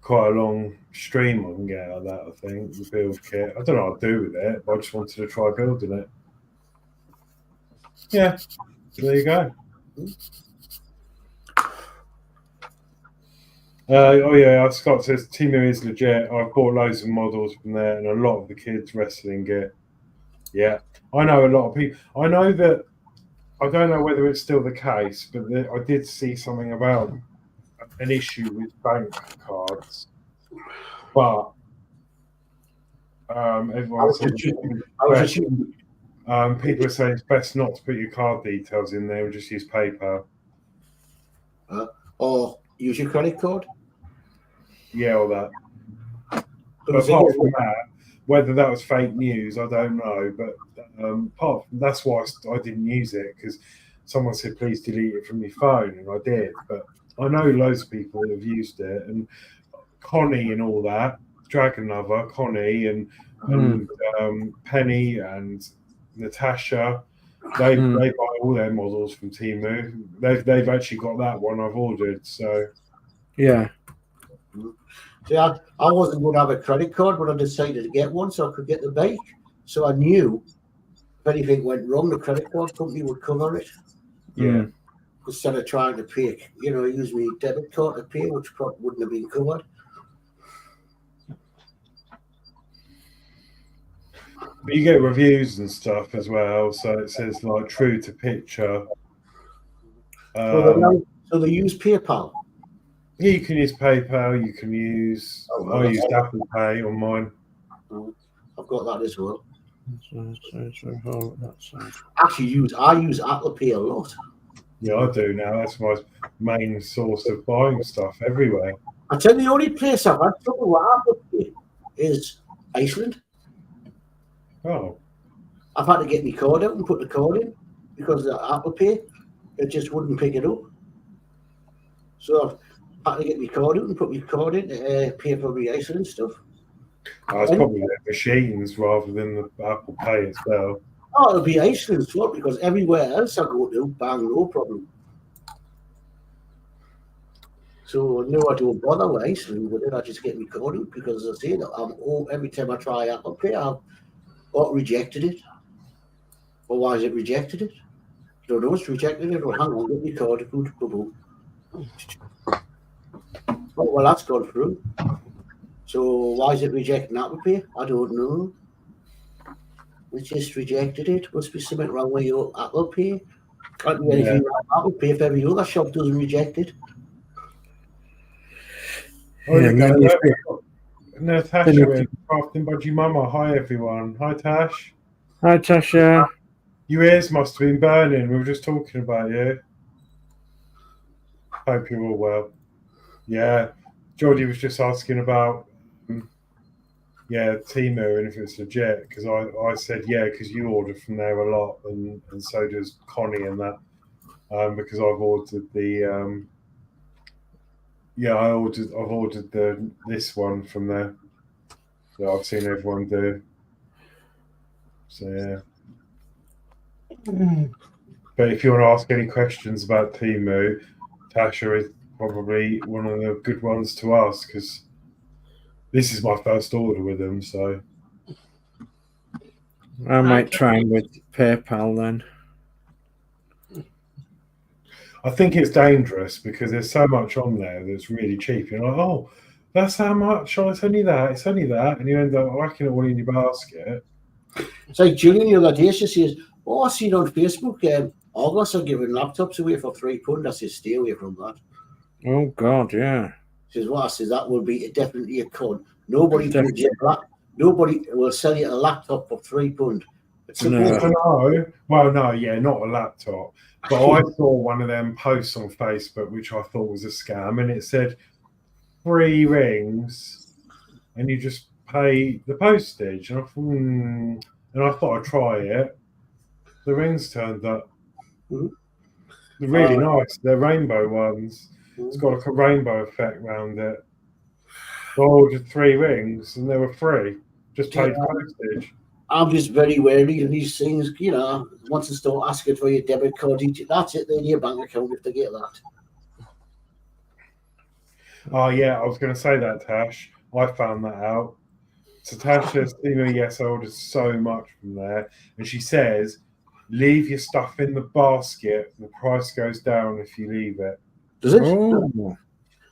quite a long stream I can get out of that. I think the build kit. I don't know what I'll do with it, but I just wanted to try building it. Yeah, so there you go. Scott says Temu is legit. I've bought loads of models from there, and a lot of the kids wrestling gear. Yeah, I know a lot of people. I know that. I don't know whether it's still the case, but I did see something about an issue with bank cards. But everyone said people are saying it's best not to put your card details in there and just use PayPal. Or use your credit card. Yeah, all that. But apart from that, whether that was fake news, I don't know. But apart from that's why I didn't use it, because someone said, please delete it from your phone, and I did. But I know loads of people that have used it, and Connie and all that, Dragon Lover, Connie and Penny and Natasha, they buy all their models from Temu. They've actually got that one I've ordered. So yeah. See, I wasn't going to have a credit card, but I decided to get one so I could get the bike. So I knew if anything went wrong, the credit card company would cover it. Yeah. Instead of trying to pay, use my debit card to pay, which probably wouldn't have been covered. But you get reviews and stuff as well, so it says like true to picture. So they use PayPal. Yeah, you can use PayPal. You can use. I used Apple Pay on mine. I've got that as well. Actually, I use Apple Pay a lot. Yeah, I do now. That's my main source of buying stuff everywhere. I tell you, the only place I've had trouble with Apple Pay is Iceland. Oh. I've had to get my card out and put the card in because of Apple Pay, it just wouldn't pick it up. So I've had to get my card out and put my card in to pay for my Iceland stuff. It's probably the machines rather than the Apple Pay itself. Oh, it'll be Iceland's fault because everywhere else I go to, bang, no problem. So no, I don't bother with Iceland with it. I just get my card out because as I say, every time I try Apple Pay, I've rejected it. Well, why is it rejected it? Don't know it's rejected it. Well, hang on, get my card out. Oh, well, that's gone through. So why is it rejecting Apple Pay? I don't know. It just rejected it. Must be something wrong with your Apple Pay. Can't do anything wrong with Apple Pay if every other shop doesn't reject it. Oh, yeah, Natasha with Crafting Budgie Mama. Hi, everyone. Hi, Tash. Hi, Tasha. Your ears must have been burning. We were just talking about you. Hope you're all well. Yeah. Geordie was just asking about, Temu and if it's legit. Because I said, yeah, because you order from there a lot. And so does Connie and that. Because I've ordered the... I've ordered this one from there that I've seen everyone do. So yeah. But if you want to ask any questions about Temu, Tasha is probably one of the good ones to ask because this is my first order with them. So I might try with PayPal then. I think it's dangerous because there's so much on there that's really cheap. You're like, oh, that's how much? Oh, it's only that. It's only that. And you end up whacking it all in your basket. It's like Gillian the other day, she says, I seen on Facebook, August are giving laptops away for £3. I says, stay away from that. Oh, God, yeah. She says, I says, that will be definitely a con. Nobody will sell you a laptop for £3. No. Well, no, yeah, not a laptop. But I saw one of them posts on Facebook, which I thought was a scam, and it said 3 rings, and you just pay the postage. And I thought I'd try it. The rings turned up. They're really nice. They're rainbow ones. It's got like a rainbow effect around it. So I ordered 3 rings, and they were free. Just paid the postage. I'm just very wary of these things, once they start asking for your debit card, that's it, then your bank account if they get that. Oh, yeah, I was going to say that, Tash. I found that out. So Tash says, yes, I ordered so much from there. And she says, leave your stuff in the basket. The price goes down if you leave it. Does it? Oh.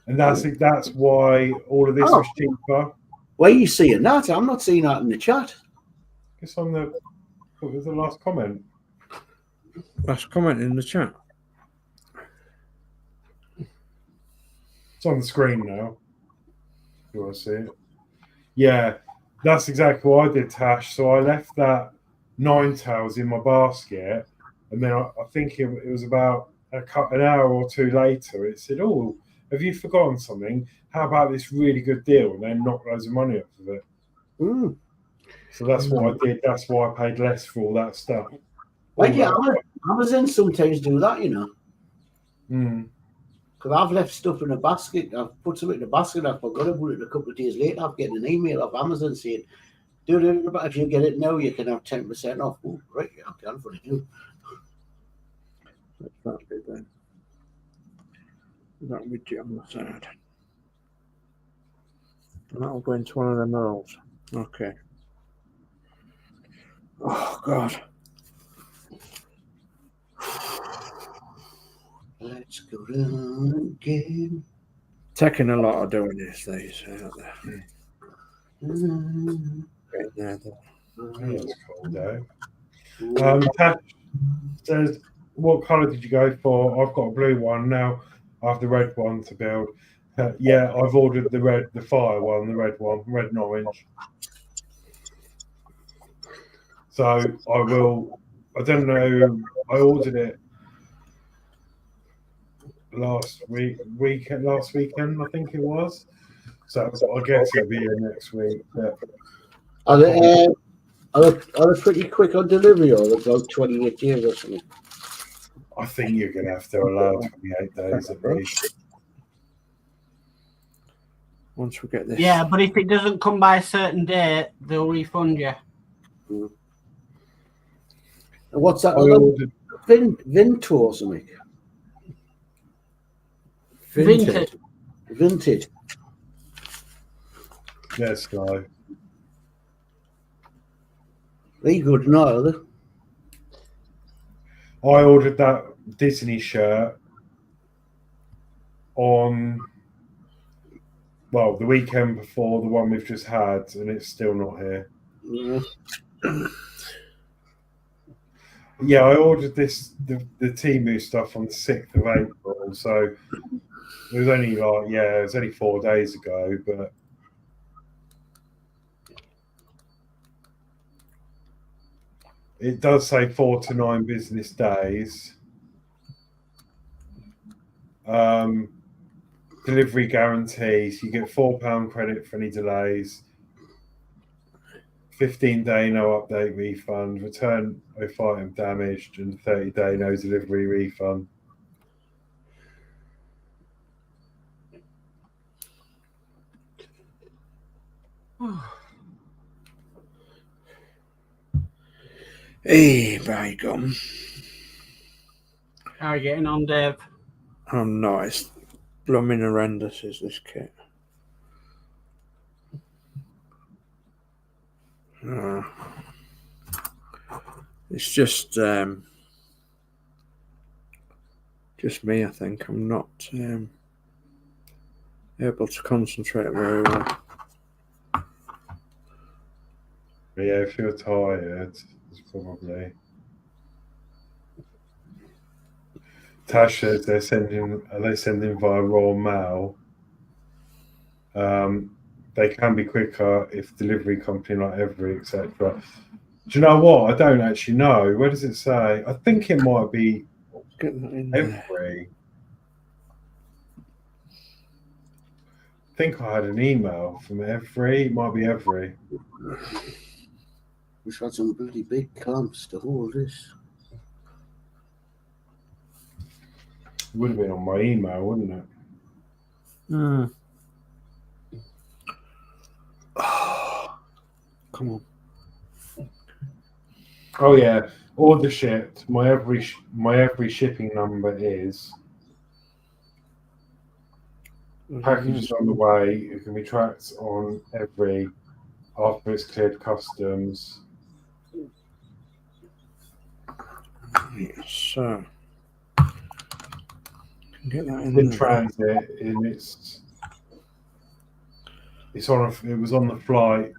And that's why all of this was cheaper. Why are you seeing that? I'm not seeing that in the chat. It's on what was the last comment? Last comment in the chat. It's on the screen now. You want to see it? Yeah, that's exactly what I did, Tash. So I left that 9 tails in my basket, and then I think it was about an hour or 2 later. It said, "Oh, have you forgotten something? How about this really good deal?" And then knocked loads of money off of it. Mm. So that's what I did. That's why I paid less for all that stuff. Why do you Amazon sometimes do that, you know. Mm. Because I've left stuff in a basket. I've put something in a basket. I forgot about it a couple of days later. I'm getting an email off Amazon saying, if you get it now, you can have 10% off. Oh, right, yeah, I can for you. That'll be then. That widget on the side. And that'll go into one of them rolls. Okay. Oh, God. Let's go down again. Taking a lot of doing this these out there. Getting there, though. That's cool, though. Tash says, what colour did you go for? I've got a blue one now. I have the red one to build. Yeah, I've ordered the fire one, the red one, red and orange. So I don't know, I ordered it last weekend, I think it was. So I guess it'll be here next week. But Are they pretty quick on delivery, or they're about 28 days or something? I think you're going to have to allow 28 days at least. Once we get this. Yeah, but if it doesn't come by a certain date, they'll refund you. And what's that? I ordered, Vinto or something? Vinted. Vinted. yes, no. Very good, no, are they? I ordered that Disney shirt on, well, the weekend before the one we've just had, and it's still not here. Yeah. Yeah, I ordered the Temu stuff on the 6th of April, so it was only it was only 4 days ago, but it does say 4 to 9 business days. Delivery guarantees. You get £4 credit for any delays. 15-day no update refund. Return if item damaged, and 30-day no delivery refund. Hey, by gum. How are you getting on, Dave? I'm nice. Blooming horrendous is this kit. It's just me, I think. I'm not able to concentrate very well. But yeah, if you're tired, it's probably. Tash says they're sending via Royal Mail. They can be quicker if delivery company like Every, etc. Do you know what? I don't actually know. Where does it say? I think it might be Every. I think I had an email from Every. It might be Every. We've had some bloody big clamps to hold this. It would have been on my email, wouldn't it? Come on. Oh yeah, order shipped. My every shipping number is. Package is on the way. It can be tracked on Every after it's cleared customs. So get that in In there. transit, and it was on the flight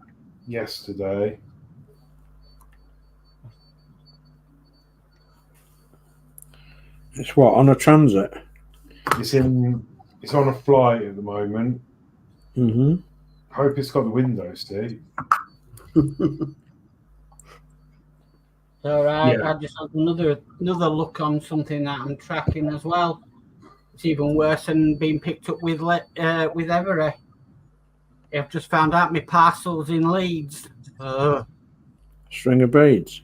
yesterday. It's what, on a transit? It's on a flight at the moment. Mm-hmm. Hope it's got the window seat. All right, Yeah. I just had another look on something that I'm tracking as well. It's even worse than being picked up with Every. I've just found out my parcel's in Leeds. String of beads.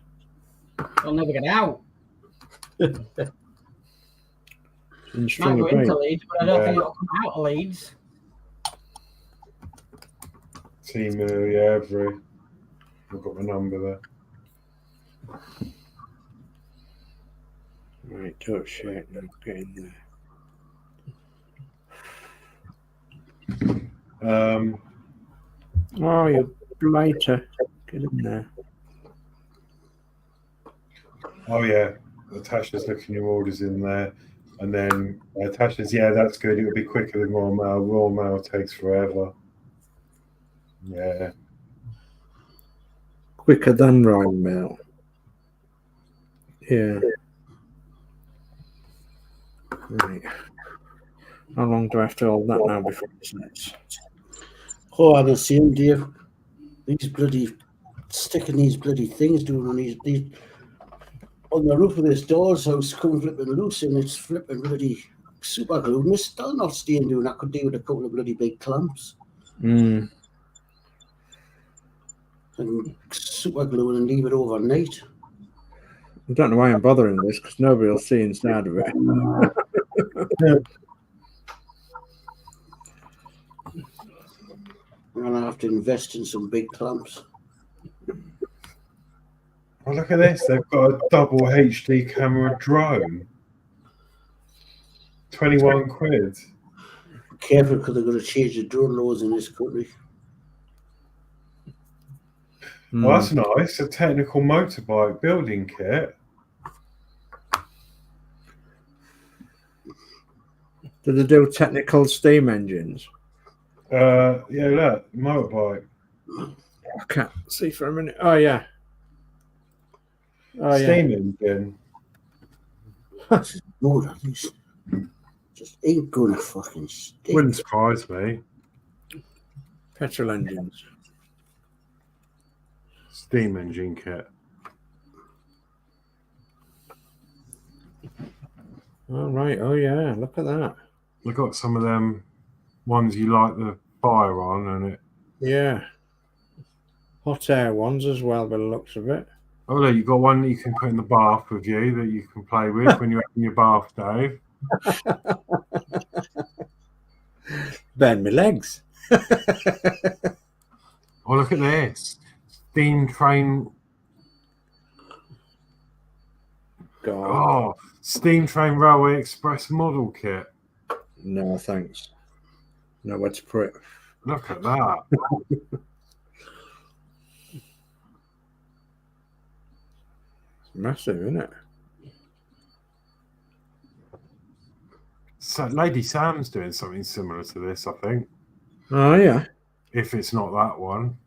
I'll never get out. In Might string go of into bait. Leeds, but I don't think it'll come out of Leeds. Timu, yeah, every. I've got my number there. Right, don't shake now. Get in there. Oh, you blighter. Get in there. Oh yeah, Tasha's looking your orders in there, and then Tasha's, yeah, that's good. It'll be quicker than Royal Mail. Royal Mail takes forever. Yeah. Quicker than Royal Mail. Yeah. Right. How long do I have to hold that now before it starts? Oh, I'm the same, Dave. These bloody sticking these bloody things doing on these on the roof of this door's house come flipping loose, and it's flipping bloody super glue, and it's still not staying doing. I could do with a couple of bloody big clamps Mm. and super glue and leave it overnight. I don't know why I'm bothering this because nobody will see inside of it. I'm gonna have to invest in some big clamps. Oh, look at this. They've got a double HD camera drone. 21 quid. Careful, because they're going to change the drone laws in this country. Well, that's nice. A technical motorbike building kit. Do they do technical steam engines? Yeah, look, motorbike. I can't see for a minute. Oh, yeah. Oh, Steam engine. Lord, this just ain't gonna fucking stick. Wouldn't surprise me. Petrol engines. Steam engine kit. All right. Oh, yeah. Look at that. They've got some of them ones you light the fire on, and it. Yeah. Hot air ones as well, by the looks of it. Oh, look, you've got one that you can put in the bath with you that you can play with when you're having your bath, Dave. Burn my legs. Oh, look at this. Steam train. God. Oh, Steam Train Railway Express model kit. No, thanks. Nowhere to put it. Look at that. Massive, isn't it? So Lady Sam's doing something similar to this, I think. Oh, yeah. If it's not that one.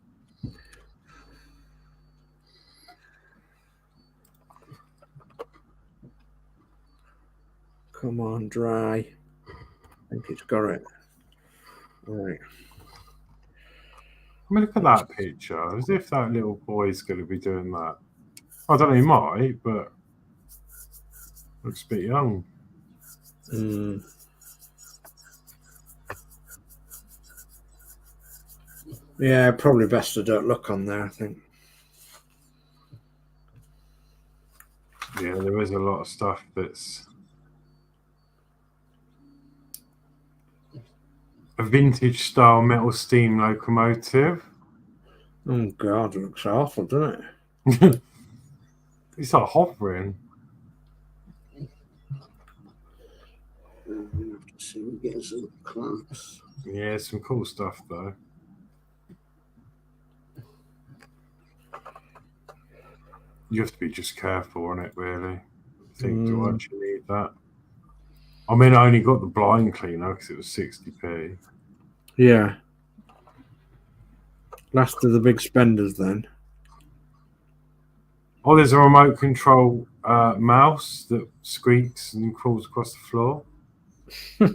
Come on, dry. I think it's got it. All right. I mean, look at that picture. As if that little boy's going to be doing that. I don't know, he might, but looks a bit young. Mm. Yeah, probably best to don't look on there, I think. Yeah, there is a lot of stuff that's a vintage style metal steam locomotive. Oh, God, it looks awful, doesn't it? It's like hovering. See, we're getting some clamps. Yeah, some cool stuff though. You have to be just careful on it, really. I think, do I actually need that? I mean, I only got the blind cleaner because it was 60p. Yeah. Last of the big spenders, then. Oh, there's a remote control mouse that squeaks and crawls across the floor. Okay,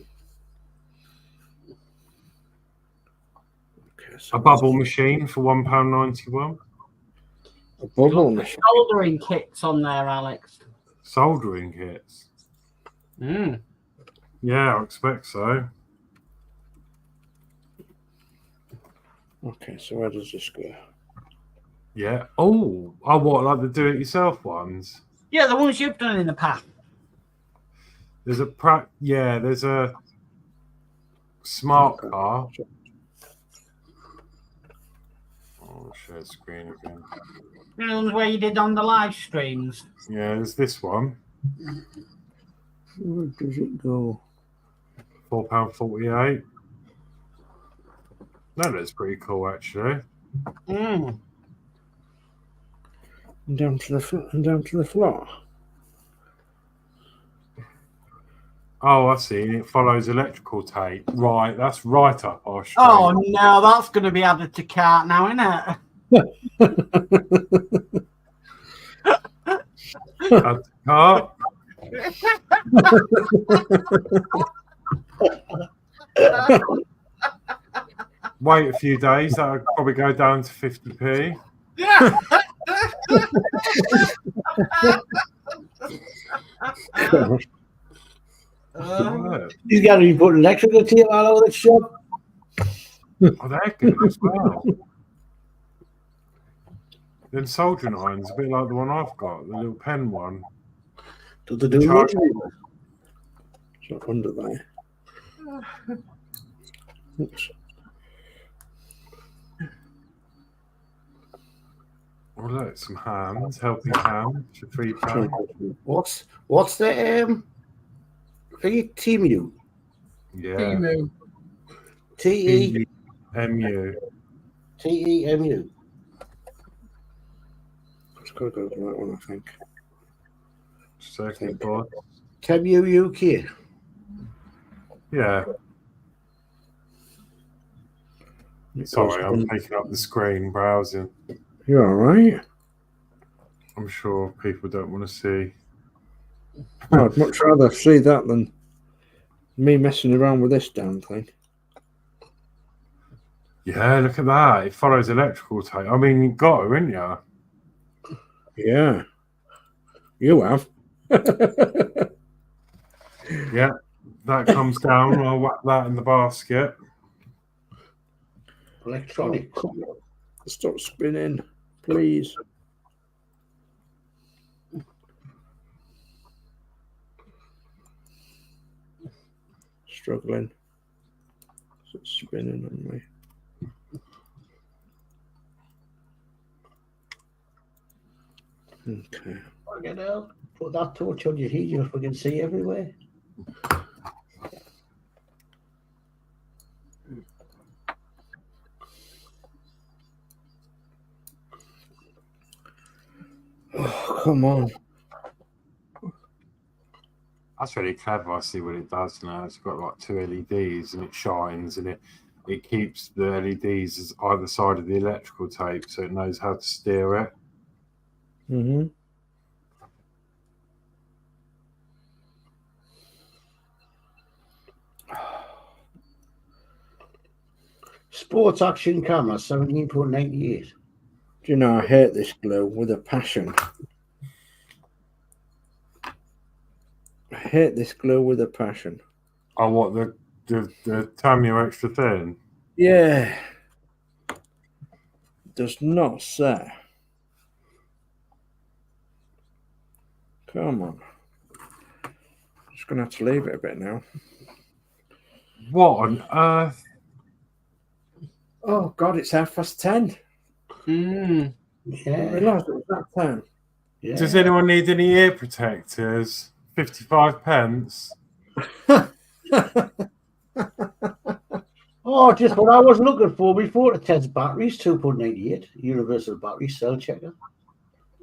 so A bubble machine for £1.91. a bubble machine. Soldering kits on there, Alex. Soldering kits. Mm. Yeah, I expect so. Okay, so where does this go? Yeah. Oh, what, like the do-it-yourself ones? Yeah, the ones you've done in the past. There's a smart car. Oh, share screen again. You know where you did on the live streams? Yeah, there's this one. Where does it go? £4.48. That looks pretty cool, actually. Mm. And down to the floor. Oh, I see. It follows electrical tape. Right, that's right up our street. Oh no, that's going to be added to cart now, isn't it? Add to cart. Wait a few days, that'll probably go down to 50p. Yeah. He's got to be putting electrical tape all over the shop. Oh, they're good as well. Then soldering irons, a bit like the one I've got, the little pen one. Do they do Charge- It's not under there. Oops. Oh, look, some hands, helping hands for £3. What's the Temu? Yeah. Temu. TEMU. TEMU. It's got to go to the right one, I think. Second board. Temu UK. Yeah. Sorry, I'm picking up the screen, browsing. You're all right. I'm sure people don't want to see. Oh, I'd much rather see that than me messing around with this damn thing. Yeah, look at that. It follows electrical tape. I mean, you've got to, haven't you? Yeah. You have. Yeah. That comes down. I'll whack that in the basket. Electronic. Oh, come on. Stop spinning, please. Struggling. It's spinning on me. Okay. Fucking hell. Put that torch on your heat, you fucking see everywhere. Oh, come on. That's really clever. I see what it does now. It's got like 2 LEDs and it shines and it keeps the LEDs as either side of the electrical tape so it knows how to steer it. Mm-hmm. Sports action camera, 17.98. Do you know, I hate this glue with a passion. I hate this glue with a passion. Oh, what, the Tamiya extra thin? Yeah. Does not say. Come on. Just going to have to leave it a bit now. What on earth? Oh, God, it's 10:30. I Yeah. realised it was that time. Yeah. Does anyone need any ear protectors? 55 pence. Oh, just what I was looking for before the Ted's batteries, 2.98, universal battery cell checker.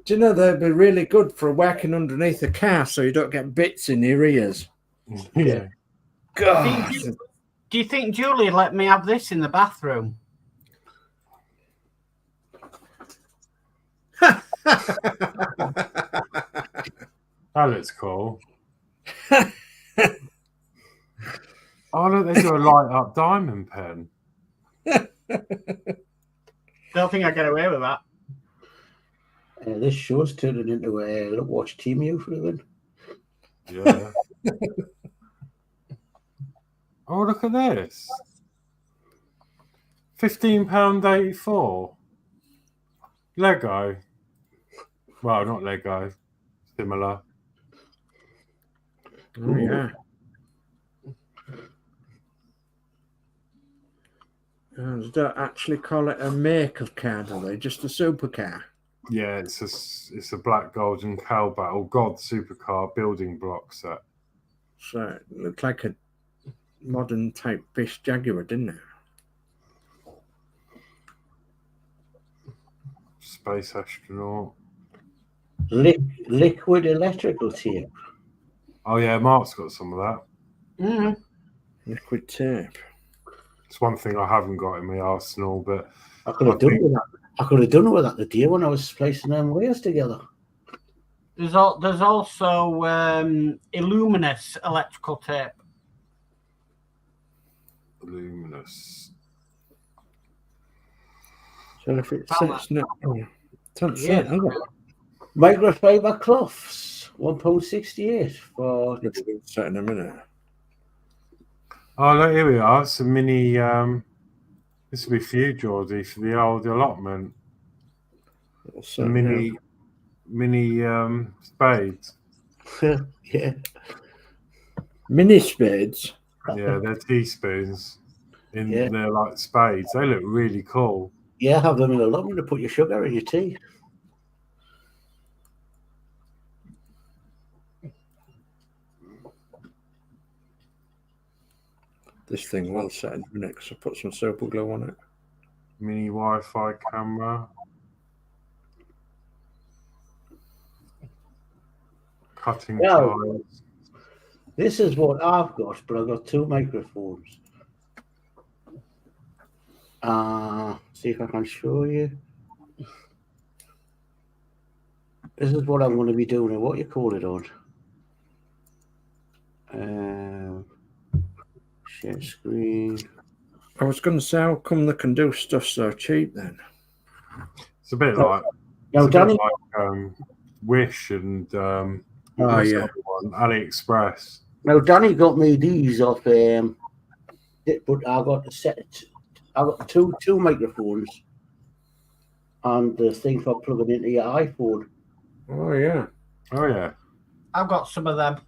Do you know they'd be really good for working underneath a car so you don't get bits in your ears? Yeah. God. Do you think Julie let me have this in the bathroom? That looks cool. Oh, look, they do a light up diamond pen. Don't think I get away with that. This show's turning into a look, watch Temu for a bit. Yeah. Oh, look at this. £15.84. Lego. Well, not Lego. Similar. Oh, yeah. And they don't actually call it a maker car, do they? Just a supercar. Yeah, it's a black, gold, and cow battle god supercar building block set. So it looked like a modern type fish Jaguar, didn't it? Space astronaut. Liquid electrical tape. Oh yeah, Mark's got some of that. Mm. Liquid tape. It's one thing I haven't got in my arsenal, but I could have done with that. I could have done with that the day when I was placing them wires together. There's also Illuminous electrical tape. luminous. So if it says no, that's it, isn't it? Microfiber cloths, £1.68 for. Set in a minute. Oh, look, here we are. Some mini. This will be for you, Geordie, for the old allotment. Some mini spades. Yeah. Mini spades. Yeah, they're teaspoons. They're like spades. They look really cool. Yeah, have them in a allotment to put your sugar in your tea. This thing will set in a minute because I put some Sprue Glue on it. Mini Wi-Fi camera. Cutting tiles. This is what I've got, but I've got two microphones. See if I can show you. This is what I'm going to be doing. What you call it on? Share screen. I was going to say, how come they can do stuff so cheap then? It's a bit like Danny, Wish and AliExpress. Now Danny got me these off but I got the set. I got two microphones and the thing for plugging into your iPhone. Oh yeah. Oh yeah. I've got some of them.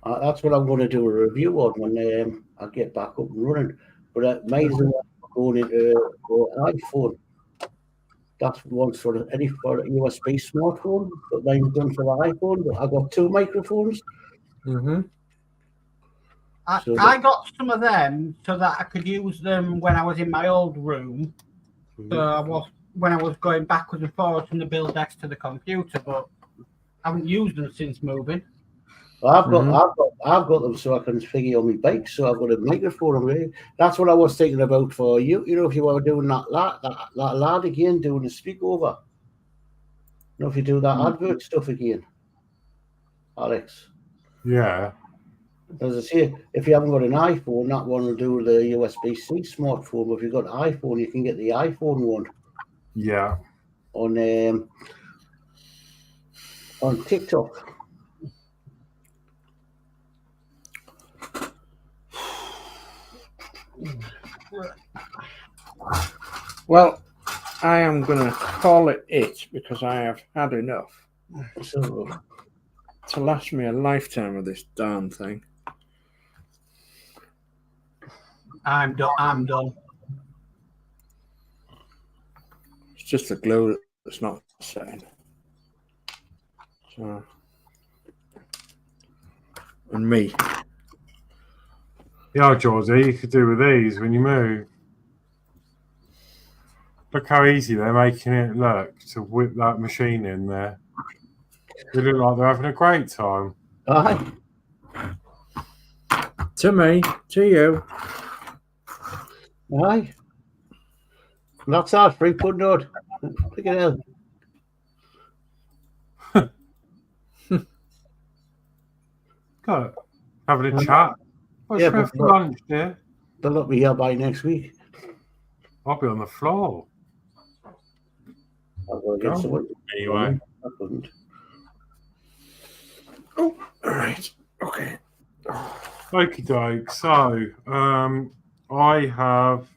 That's what I'm going to do a review on when I get back up and running. But mine's going into iPhone. That's one for a USB smartphone, but mine's done for the iPhone. But I got two microphones. Mm-hmm. I got some of them so that I could use them when I was in my old room. So when I was going backwards and forwards from the build desk to the computer, but I haven't used them since moving. Well, I've got them so I can figure on my bike. So I've got a microphone on me. That's what I was thinking about for you. You know, if you were doing that lad again, doing the speak over. You know, if you do that advert stuff again, Alex. Yeah. As I say, if you haven't got an iPhone, that one will do the USB-C smartphone. But if you've got an iPhone, you can get the iPhone one. Yeah. On TikTok. Well, I am going to call it because I have had enough to last me a lifetime of this darn thing. I'm done. It's just the glue that's not setting. So, and me. Yeah, Geordie, you could do with these when you move. Look how easy they're making it look to whip that machine in there. They look like they're having a great time. Aye. To me, to you. Aye. That's our free pudding on. Look at that. Got having a chat. What's Yeah, for but lunch, dear? They'll let me here by next week. I'll be on the floor. I'll go get some. Anyway. I couldn't. Oh, all right. Okay. Okie doke. So, I'll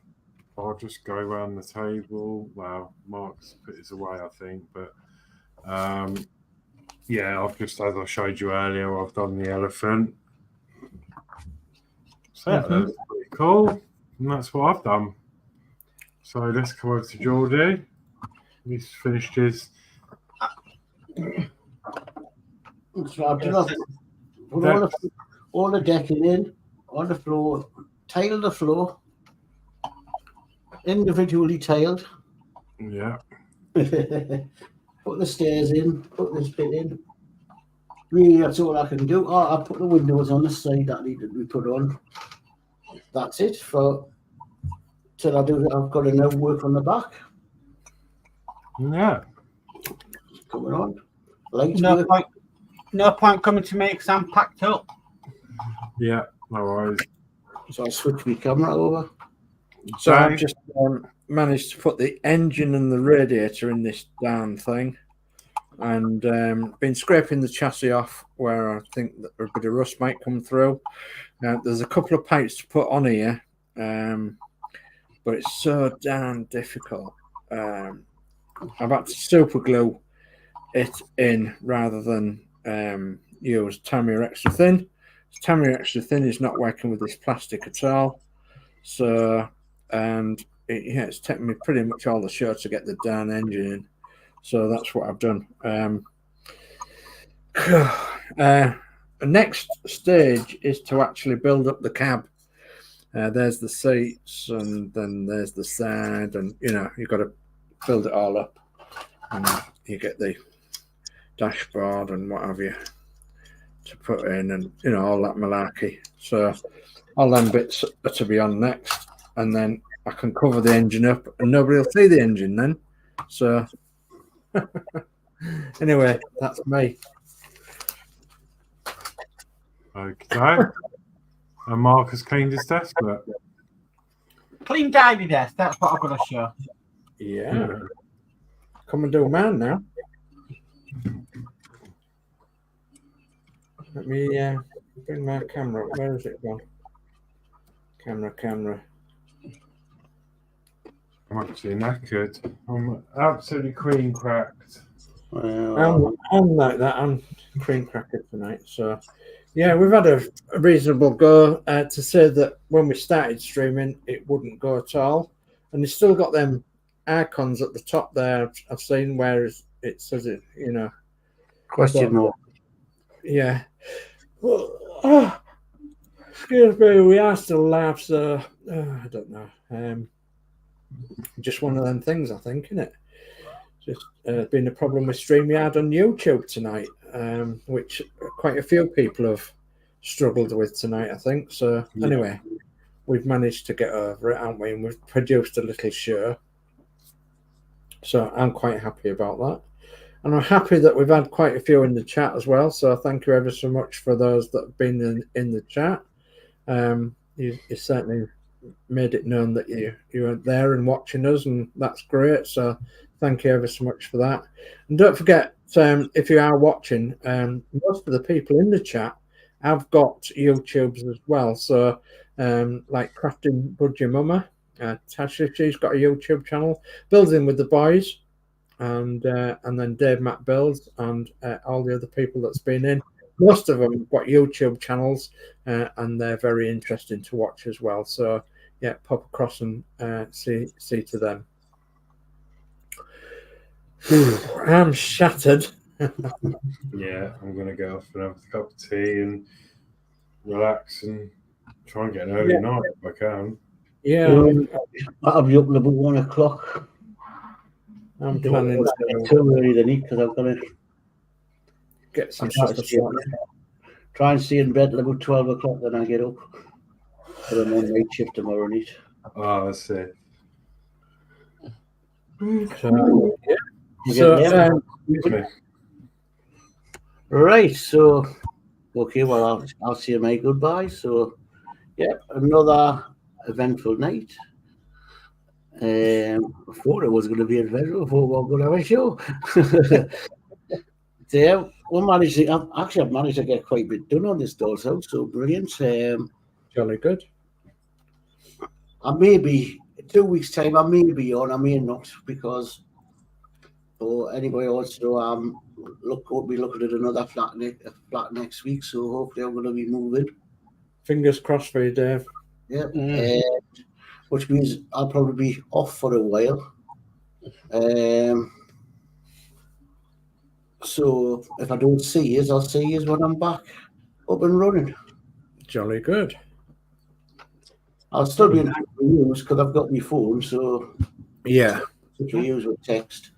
just go around the table. Well, Mark's put his away, I think, but yeah, I've just, as I showed you earlier, I've done the elephant. So yeah, that's pretty cool. And that's what I've done. So let's come over to Geordie. He's finished his. So I've done all the decking in on the floor, tiled the floor, individually tiled. Yeah. Put the stairs in, put this bit in. Really, that's all I can do. Oh, I put the windows on the side that needed to be put on. That's it for till I do. I've got enough work on the back. Yeah. Coming on. Lights No work. point. No point coming to me because I'm packed up. Yeah. No worries. So I switch my camera over. So I've just managed to put the engine and the radiator in this darn thing, and been scraping the chassis off where I think that a bit of rust might come through. There's a couple of pipes to put on here, but it's so darn difficult. I've had to super glue it in rather than use Tamiya Extra Thin. Tamiya Extra Thin is not working with this plastic at all. So, and it's taken me pretty much all the show to get the darn engine in. So that's what I've done. The next stage is to actually build up the cab. There's the seats, and then there's the side, and you've got to build it all up, and you get the dashboard and what have you to put in, and all that malarkey. So all them bits are to be on next, and then I can cover the engine up, and nobody will see the engine then. So anyway, that's me. Okay. And Mark has cleaned his desk. But... Clean tidy desk. That's what I've got to show. Yeah. Come and do mine now. Let me bring my camera up. Where is it gone? Camera. I'm actually knackered. I'm absolutely cream cracked. I'm like that. I'm cream cracker tonight. So, yeah, we've had a reasonable go. To say that when we started streaming, it wouldn't go at all. And it's still got them icons at the top there. I've seen where it says it, Question mark. Yeah. Well, excuse me, we are still live, so I don't know. Just one of them things, I think, isn't it? Just been a problem with StreamYard on YouTube tonight, which quite a few people have struggled with tonight, I think. So anyway, we've managed to get over it, haven't we? And we've produced a little show. So I'm quite happy about that. And I'm happy that we've had quite a few in the chat as well. So thank you ever so much for those that have been in the chat. You certainly made it known that you were there and watching us, and that's great. So thank you ever so much for that. And don't forget, if you are watching, most of the people in the chat have got YouTubes as well. So like Crafting Budgie Mama, Tasha, she's got a YouTube channel, Building with the Boys, and then Dave Mcck Builds, and all the other people that's been in. Most of them have got YouTube channels, and they're very interesting to watch as well. So yeah, pop across and see to them. I'm shattered. Yeah, I'm going to go off and have a cup of tea and relax and try and get an early night if I can. Yeah, I'll be up about 1 o'clock. I'm planning too early than eat because I've got to get some stuff. Try and stay in bed about 12 o'clock, then I get up. But I'm on night shift tomorrow night. Oh, I see. Right, so okay, well I'll say my goodbye. So yeah, another eventful night. I thought it was going to be eventful. I thought we were going to have a show. Yeah, I've managed to get quite a bit done on this doll's house, so brilliant. Jolly good. I may be 2 weeks' time. I may be on. I may not, because anybody also will be looking at another flat next week. So hopefully I'm going to be moving. Fingers crossed for you, Dave. Yeah. Which means I'll probably be off for a while. So if I don't see you, I'll see you when I'm back up and running. Jolly good. I'll still be in use because I've got my phone, so Yeah. if you use with text,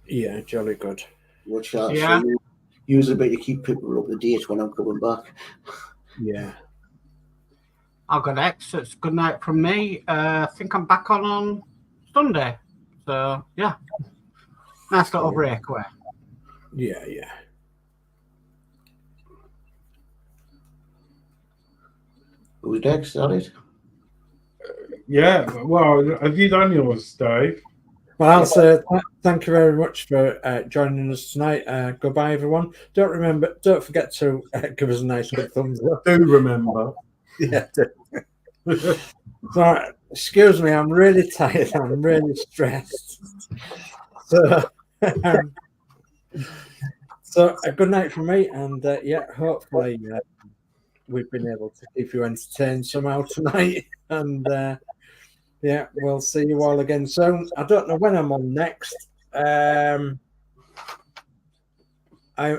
Yeah, jolly good. which I Yeah. use a bit to keep people up to date when I'm coming back. Yeah. I'll go next. So it's good night from me. I think I'm back on Sunday. So yeah, nice little breakaway. Yeah, yeah. Who's next? Is that it? Yeah, well, have you done yours, Dave? Well, I'll say thank you very much for joining us tonight. Goodbye, everyone. Don't forget to give us a nice good thumbs up. Do remember. Yeah. So, excuse me, I'm really tired. I'm really stressed. So, a good night from me, and yeah, hopefully we've been able to keep you entertained somehow tonight. And yeah, we'll see you all again soon. I don't know when I'm on next. I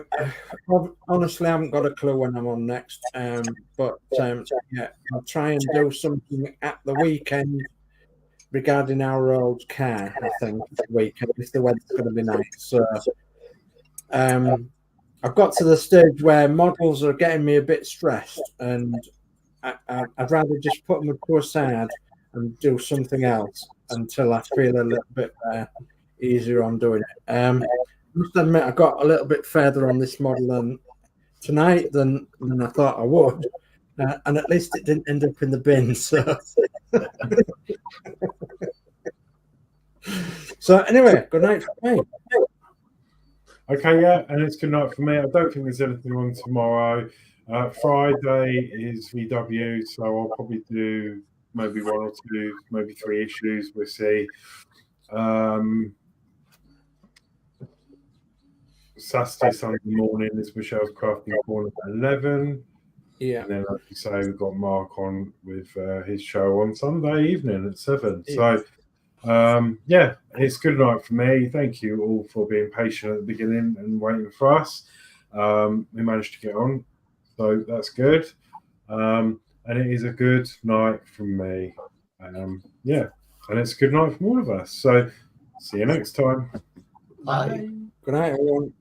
honestly haven't got a clue when I'm on next. But yeah, I'll try and do something at the weekend regarding our old car. I think the weekend if the weather's going to be nice. So I've got to the stage where models are getting me a bit stressed, and I'd rather just put them to a side and do something else until I feel a little bit easier on doing it. I must admit, I got a little bit further on this model tonight than I thought I would, and at least it didn't end up in the bin. So, so anyway, good night for me. Okay, yeah, and it's good night for me. I don't think there's anything on tomorrow. Friday is VW, so I'll probably do maybe 1 or 2, maybe 3 issues. We'll see. Saturday, Sunday morning is Michelle's Crafting Corner at 11. Yeah. And then, like you say, we've got Mark on with his show on Sunday evening at 7. Yeah. So, yeah, it's good night for me. Thank you all for being patient at the beginning and waiting for us. We managed to get on, so that's good. And it is a good night from me. Yeah, and it's a good night from all of us. So, see you next time. Bye. Good night, everyone.